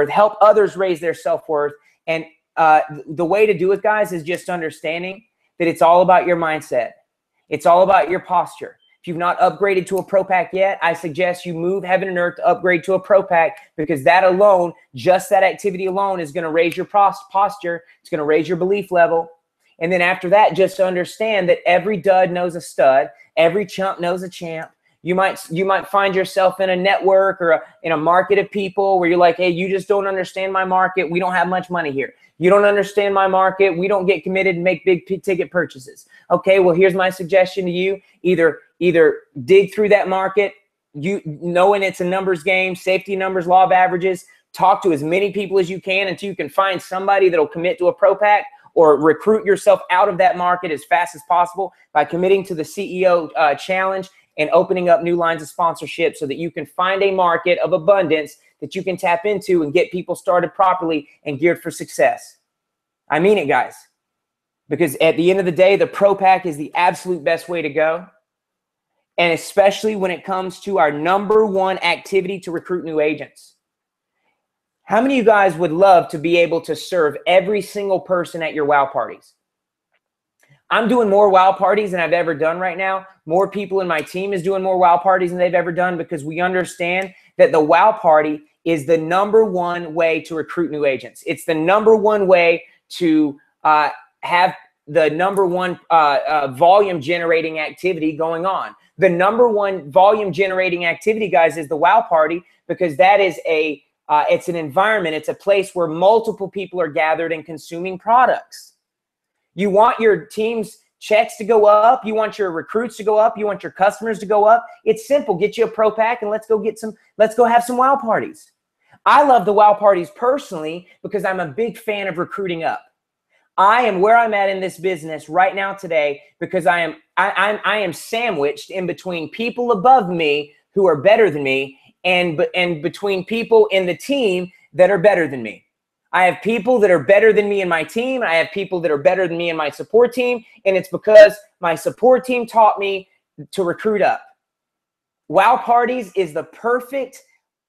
help others raise their self-worth. And the way to do it, guys, is just understanding that it's all about your mindset. It's all about your posture. If you've not upgraded to a Pro Pack yet, I suggest you move heaven and earth to upgrade to a Pro Pack, because that alone, just that activity alone, is going to raise your posture. It's going to raise your belief level. And then after that, just understand that every dud knows a stud. Every chump knows a champ. You might find yourself in a network or in a market of people where you're like, hey, you just don't understand my market. We don't have much money here. You don't understand my market. We don't get committed and make big ticket purchases. Okay, well, here's my suggestion to you. Either dig through that market, knowing it's a numbers game, safety numbers, law of averages. Talk to as many people as you can until you can find somebody that'll commit to a Pro Pack, or recruit yourself out of that market as fast as possible by committing to the CEO challenge and opening up new lines of sponsorship, so that you can find a market of abundance that you can tap into and get people started properly and geared for success. I mean it, guys, because at the end of the day, the Pro Pack is the absolute best way to go. And especially when it comes to our #1 activity to recruit new agents. How many of you guys would love to be able to serve every single person at your wow parties? I'm doing more wow parties than I've ever done right now. More people in my team is doing more wow parties than they've ever done, because we understand that the wow party is the #1 way to recruit new agents. It's the #1 way to have the #1 volume generating activity going on. The #1 volume generating activity, guys, is the wow party, because that is it's an environment. It's a place where multiple people are gathered and consuming products. You want your team's checks to go up. You want your recruits to go up. You want your customers to go up. It's simple. Get you a Pro Pack and let's go have some wow parties. I love the wow parties personally because I'm a big fan of recruiting up. I am where I'm at in this business right now today because I am sandwiched in between people above me who are better than me and between people in the team that are better than me. I have people that are better than me in my team. I have people that are better than me in my support team. And it's because my support team taught me to recruit up. Wow parties is the perfect,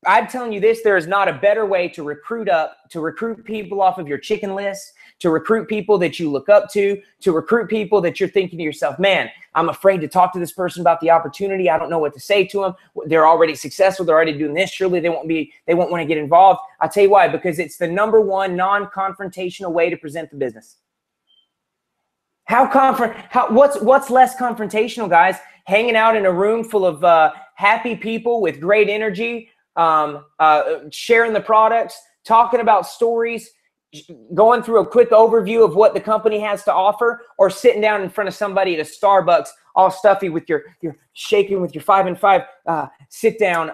I'm telling you this, there is not a better way to recruit up, to recruit people off of your chicken list, to recruit people that you look up to recruit people that you're thinking to yourself, man, I'm afraid to talk to this person about the opportunity. I don't know what to say to them. They're already successful. They're already doing this. Surely they won't want to get involved. I'll tell you why, because it's the #1 non-confrontational way to present the business. What's less confrontational, guys? Hanging out in a room full of happy people with great energy, sharing the products, talking about stories, going through a quick overview of what the company has to offer, or sitting down in front of somebody at a Starbucks all stuffy with your shaking with your 5 and 5 sit down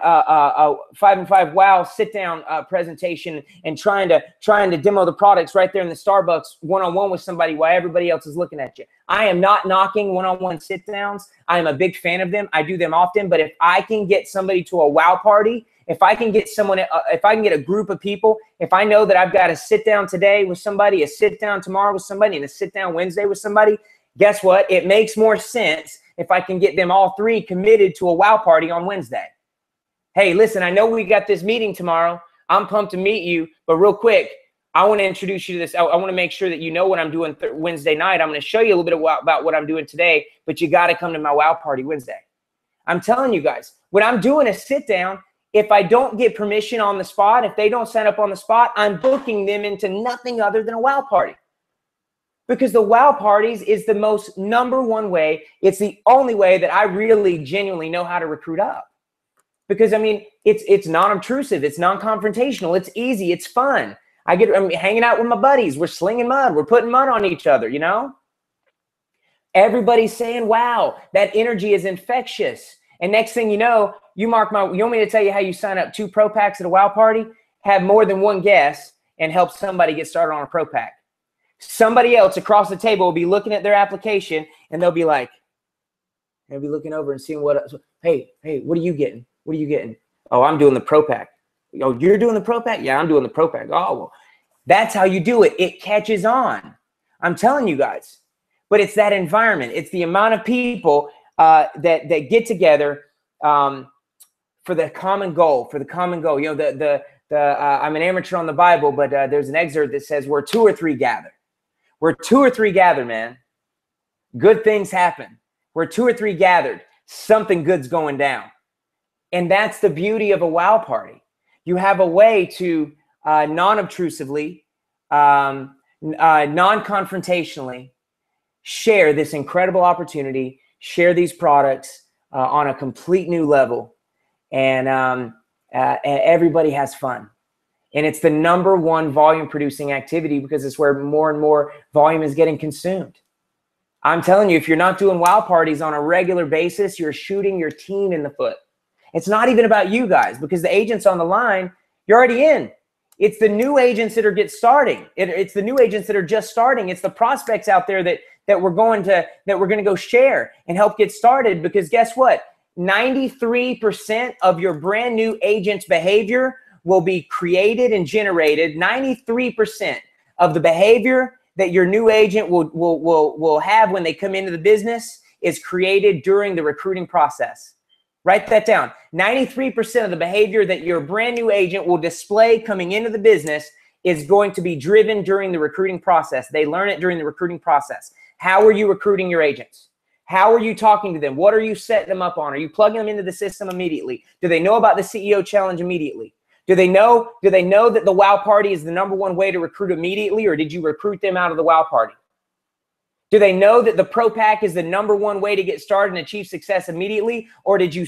5 and 5 wow sit down presentation, and trying to demo the products right there in the Starbucks one-on-one with somebody while everybody else is looking at you. I am not knocking one-on-one sit downs. I am a big fan of them. I do them often. But if I can get somebody to a wow party, if I can get someone, if I can get a group of people, if I know that I've got a sit down today with somebody, a sit down tomorrow with somebody, and a sit down Wednesday with somebody, guess what? It makes more sense if I can get them all three committed to a wow party on Wednesday. Hey, listen, I know we got this meeting tomorrow. I'm pumped to meet you, but real quick, I want to introduce you to this. I want to make sure that you know what I'm doing Wednesday night. I'm going to show you a little bit about what I'm doing today, but you got to come to my wow party Wednesday. I'm telling you guys, when I'm doing a sit down, if I don't get permission on the spot, if they don't sign up on the spot, I'm booking them into nothing other than a wow party. Because the wow parties is the most #1 way. It's the only way that I really genuinely know how to recruit up. Because I mean, it's non-obtrusive, it's non-confrontational, it's easy, it's fun. I'm hanging out with my buddies, we're slinging mud, we're putting mud on each other, you know? Everybody's saying, wow, that energy is infectious. And next thing you know, you want me to tell you how you sign up 2 pro packs at a wow party? Have more than one guest and help somebody get started on a pro pack. Somebody else across the table will be looking at their application, and they'll be like, they'll be looking over and seeing hey, what are you getting? What are you getting? Oh, I'm doing the pro pack. Oh, you're doing the pro pack? Yeah, I'm doing the pro pack. Oh, well, that's how you do it. It catches on. I'm telling you guys. But it's that environment. It's the amount of people that get together for the common goal. For the common goal. You know, I'm an amateur on the Bible, but there's an excerpt that says, "Where 2 or 3 gather." Where 2 or 3 gather, man, good things happen. Where 2 or 3 gathered, something good's going down. And that's the beauty of a wow party. You have a way to non-obtrusively, non-confrontationally share this incredible opportunity, share these products on a complete new level, and everybody has fun. And it's the #1 volume producing activity because it's where more and more volume is getting consumed. I'm telling you, if you're not doing wow parties on a regular basis, you're shooting your team in the foot. It's not even about you guys, because the agents on the line, you're already in. It's the new agents that are it's the new agents that are just starting. It's the prospects out there that we're going to go share and help get started, because guess what? 93% of your brand new agent's behavior will be created and generated. 93% of the behavior that your new agent will have when they come into the business is created during the recruiting process. Write that down. 93% of the behavior that your brand new agent will display coming into the business is going to be driven during the recruiting process. They learn it during the recruiting process. How are you recruiting your agents? How are you talking to them? What are you setting them up on? Are you plugging them into the system immediately? Do they know about the CEO challenge immediately? Do they know that the wow party is the #1 way to recruit immediately, or did you recruit them out of the wow party? Do they know that the pro pack is the #1 way to get started and achieve success immediately, or did you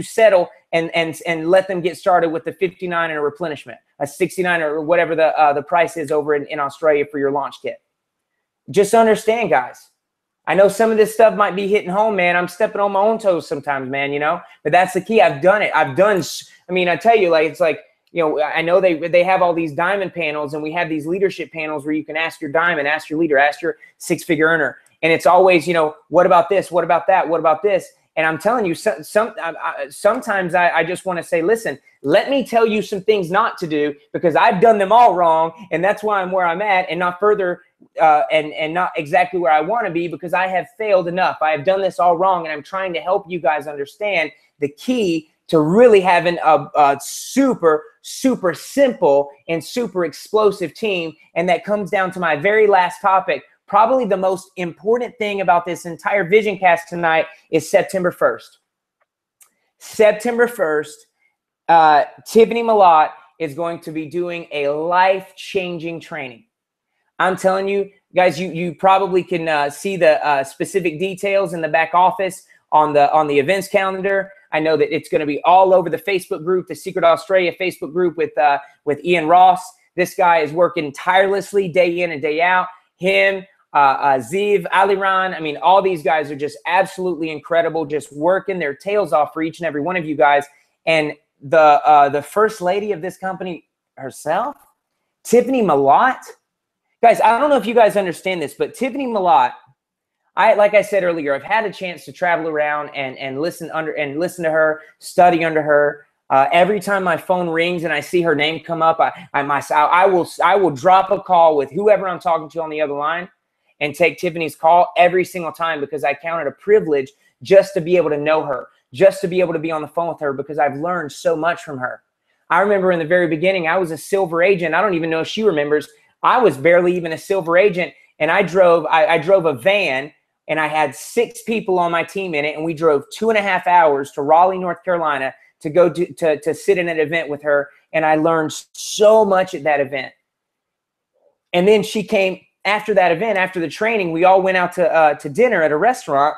settle and let them get started with the 59 and a replenishment, a 69 or whatever the price is over in Australia for your launch kit? Just understand, guys. I know some of this stuff might be hitting home, man. I'm stepping on my own toes sometimes, man, you know, but that's the key. I've done it. I mean, I tell you, like, it's like, you know, I know they have all these diamond panels, and we have these leadership panels where you can ask your diamond, ask your leader, ask your 6-figure earner. And it's always, you know, what about this? What about that? What about this? And I'm telling you, sometimes I just want to say, listen, let me tell you some things not to do, because I've done them all wrong. And that's why I'm where I'm at, and not further and not exactly where I want to be, because I have failed enough. I have done this all wrong. And I'm trying to help you guys understand the key to really having a super, super simple and super explosive team. And that comes down to my very last topic. Probably the most important thing about this entire Vision Cast tonight is September 1st. September 1st, Tiffany Malott is going to be doing a life-changing training. I'm telling you, guys, you probably can see the specific details in the back office on the events calendar. I know that it's going to be all over the Facebook group, the Seacret Australia Facebook group with Ian Ross. This guy is working tirelessly day in and day out. Him, Ziv, Aliran. I mean, all these guys are just absolutely incredible, just working their tails off for each and every one of you guys. And the first lady of this company herself, Tiffany Malott. Guys, I don't know if you guys understand this, but Tiffany Malott, like I said earlier, I've had a chance to travel around and listen to her, study under her. Every time my phone rings and I see her name come up, I will drop a call with whoever I'm talking to on the other line and take Tiffany's call every single time, because I count it a privilege just to be able to know her, just to be able to be on the phone with her, because I've learned so much from her. I remember in the very beginning, I was a silver agent. I don't even know if she remembers. I was barely even a silver agent, and I drove a van, and I had 6 people on my team in it, and we drove 2.5 hours to Raleigh, North Carolina to go to sit in an event with her, and I learned so much at that event. And then she came after that event, after the training, we all went out to dinner at a restaurant,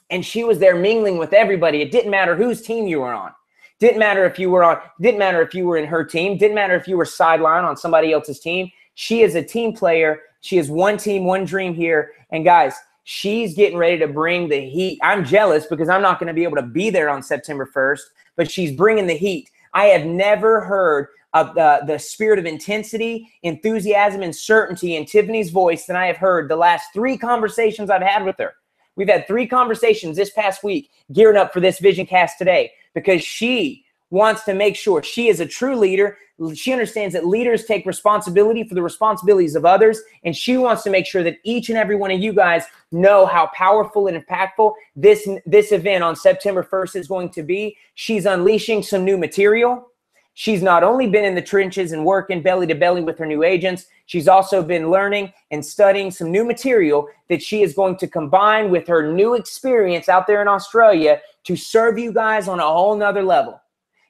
and she was there mingling with everybody. It didn't matter whose team you were on. Didn't matter if you were in her team. Didn't matter if you were sideline on somebody else's team. She is a team player. She is one team, one dream here. And guys, she's getting ready to bring the heat. I'm jealous because I'm not going to be able to be there on September 1st, but she's bringing the heat. I have never heard of the spirit of intensity, enthusiasm, and certainty in Tiffany's voice than I have heard the last 3 conversations I've had with her. We've had 3 conversations this past week gearing up for this Vision Cast today, because she wants to make sure she is a true leader. She understands that leaders take responsibility for the responsibilities of others, and she wants to make sure that each and every one of you guys know how powerful and impactful this event on September 1st is going to be. She's unleashing some new material. She's not only been in the trenches and working belly to belly with her new agents, she's also been learning and studying some new material that she is going to combine with her new experience out there in Australia to serve you guys on a whole nother level.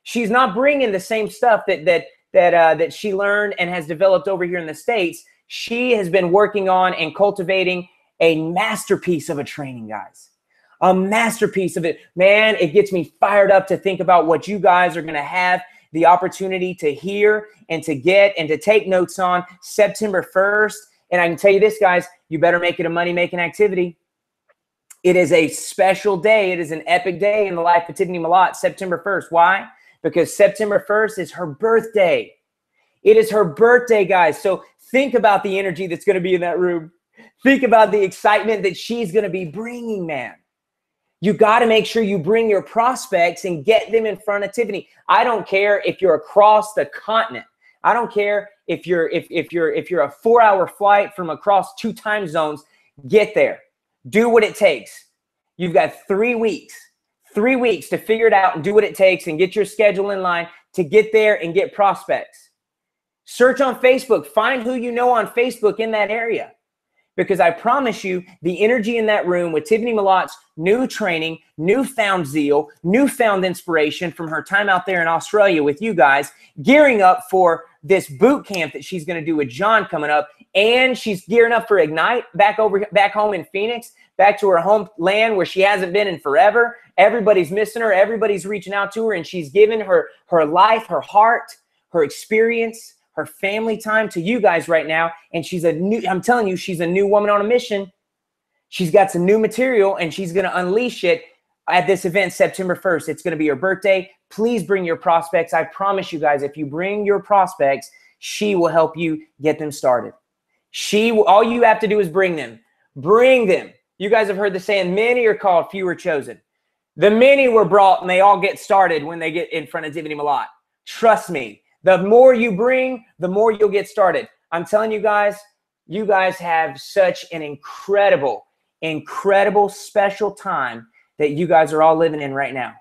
She's not bringing the same stuff that she learned and has developed over here in the States. She has been working on and cultivating a masterpiece of a training, guys. A masterpiece of it. Man, it gets me fired up to think about what you guys are going to have the opportunity to hear and to get and to take notes on September 1st. And I can tell you this, guys, you better make it a money-making activity. It is a special day. It is an epic day in the life of Tiffany Malott, September 1st. Why? Because September 1st is her birthday. It is her birthday, guys. So think about the energy that's going to be in that room. Think about the excitement that she's going to be bringing, man. You got to make sure you bring your prospects and get them in front of Tiffany. I don't care if you're across the continent. I don't care if you're a 4-hour flight from across 2 time zones. Get there. Do what it takes. You've got 3 weeks. 3 weeks to figure it out and do what it takes and get your schedule in line to get there and get prospects. Search on Facebook. Find who you know on Facebook in that area. Because I promise you, the energy in that room with Tiffany Malott's new training, newfound zeal, newfound inspiration from her time out there in Australia with you guys, gearing up for this boot camp that she's going to do with John coming up, and she's gearing up for Ignite back home in Phoenix, back to her homeland where she hasn't been in forever. Everybody's missing her. Everybody's reaching out to her, and she's giving her life, her heart, her experience, her family time to you guys right now. And I'm telling you, she's a new woman on a mission. She's got some new material, and she's going to unleash it at this event September 1st. It's going to be her birthday. Please bring your prospects. I promise you guys, if you bring your prospects, she will help you get them started. All you have to do is bring them. Bring them. You guys have heard the saying, many are called, few are chosen. The many were brought, and they all get started when they get in front of Tiffany Malott. Trust me. The more you bring, the more you'll get started. I'm telling you guys have such an incredible, incredible special time that you guys are all living in right now.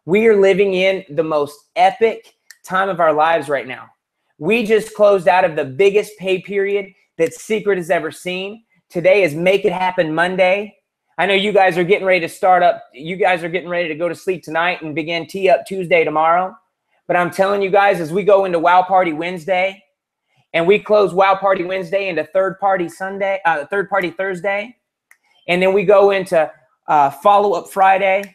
We are living in the most epic time of our lives right now. We just closed out of the biggest pay period that Seacret has ever seen. Today is Make It Happen Monday. I know you guys are getting ready to start up. You guys are getting ready to go to sleep tonight and begin Tee Up Tuesday tomorrow. But I'm telling you guys, as we go into Wow Party Wednesday, and we close Wow Party Wednesday into Third Party Thursday, and then we go into Follow-Up Friday,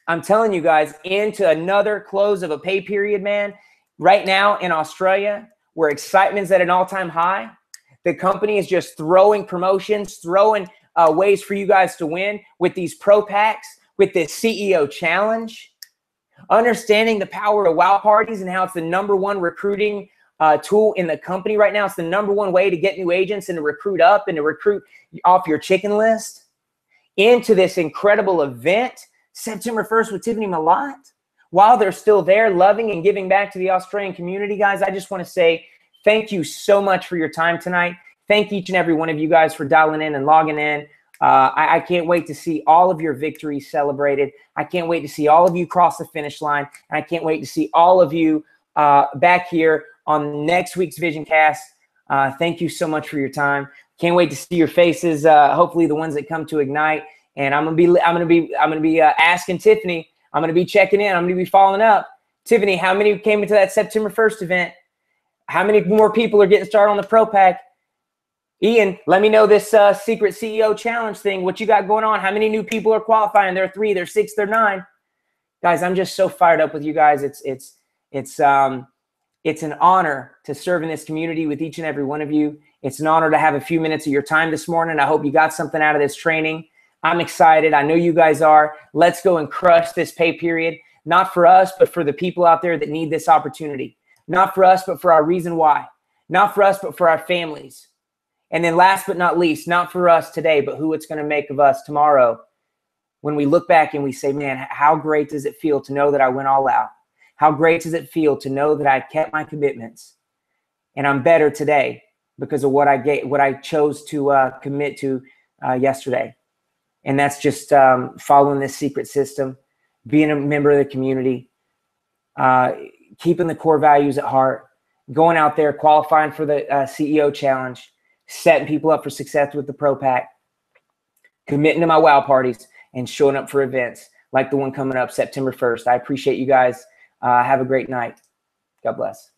I'm telling you guys, into another close of a pay period, man. Right now in Australia, where excitement's at an all-time high, The company is just throwing promotions, throwing ways for you guys to win with these pro packs, with this CEO challenge, understanding the power of wow parties and how it's the #1 recruiting tool in the company right now. It's the #1 way to get new agents and to recruit up and to recruit off your chicken list into this incredible event, September 1st with Tiffany Malott. While they're still there, loving and giving back to the Australian community, guys, I just want to say thank you so much for your time tonight. Thank each and every one of you guys for dialing in and logging in. I can't wait to see all of your victories celebrated. I can't wait to see all of you cross the finish line. And I can't wait to see all of you back here on next week's VisionCast. Thank you so much for your time. Can't wait to see your faces. Hopefully the ones that come to Ignite. And I'm gonna be asking Tiffany. I'm going to be checking in. I'm going to be following up. Tiffany, how many came into that September 1st event? How many more people are getting started on the Pro Pack? Ian, let me know this Seacret CEO Challenge thing. What you got going on? How many new people are qualifying? They're 3, they're 6, they're 9. Guys, I'm just so fired up with you guys. It's an honor to serve in this community with each and every one of you. It's an honor to have a few minutes of your time this morning. I hope you got something out of this training. I'm excited. I know you guys are. Let's go and crush this pay period. Not for us, but for the people out there that need this opportunity. Not for us, but for our reason why. Not for us, but for our families. And then last but not least, not for us today, but who it's going to make of us tomorrow. When we look back and we say, man, how great does it feel to know that I went all out? How great does it feel to know that I kept my commitments? And I'm better today because of what I chose to commit to yesterday. And that's just following this secret system, being a member of the community, keeping the core values at heart, going out there, qualifying for the CEO Challenge, setting people up for success with the Pro Pack, committing to my wow parties, and showing up for events like the one coming up September 1st. I appreciate you guys. Have a great night. God bless.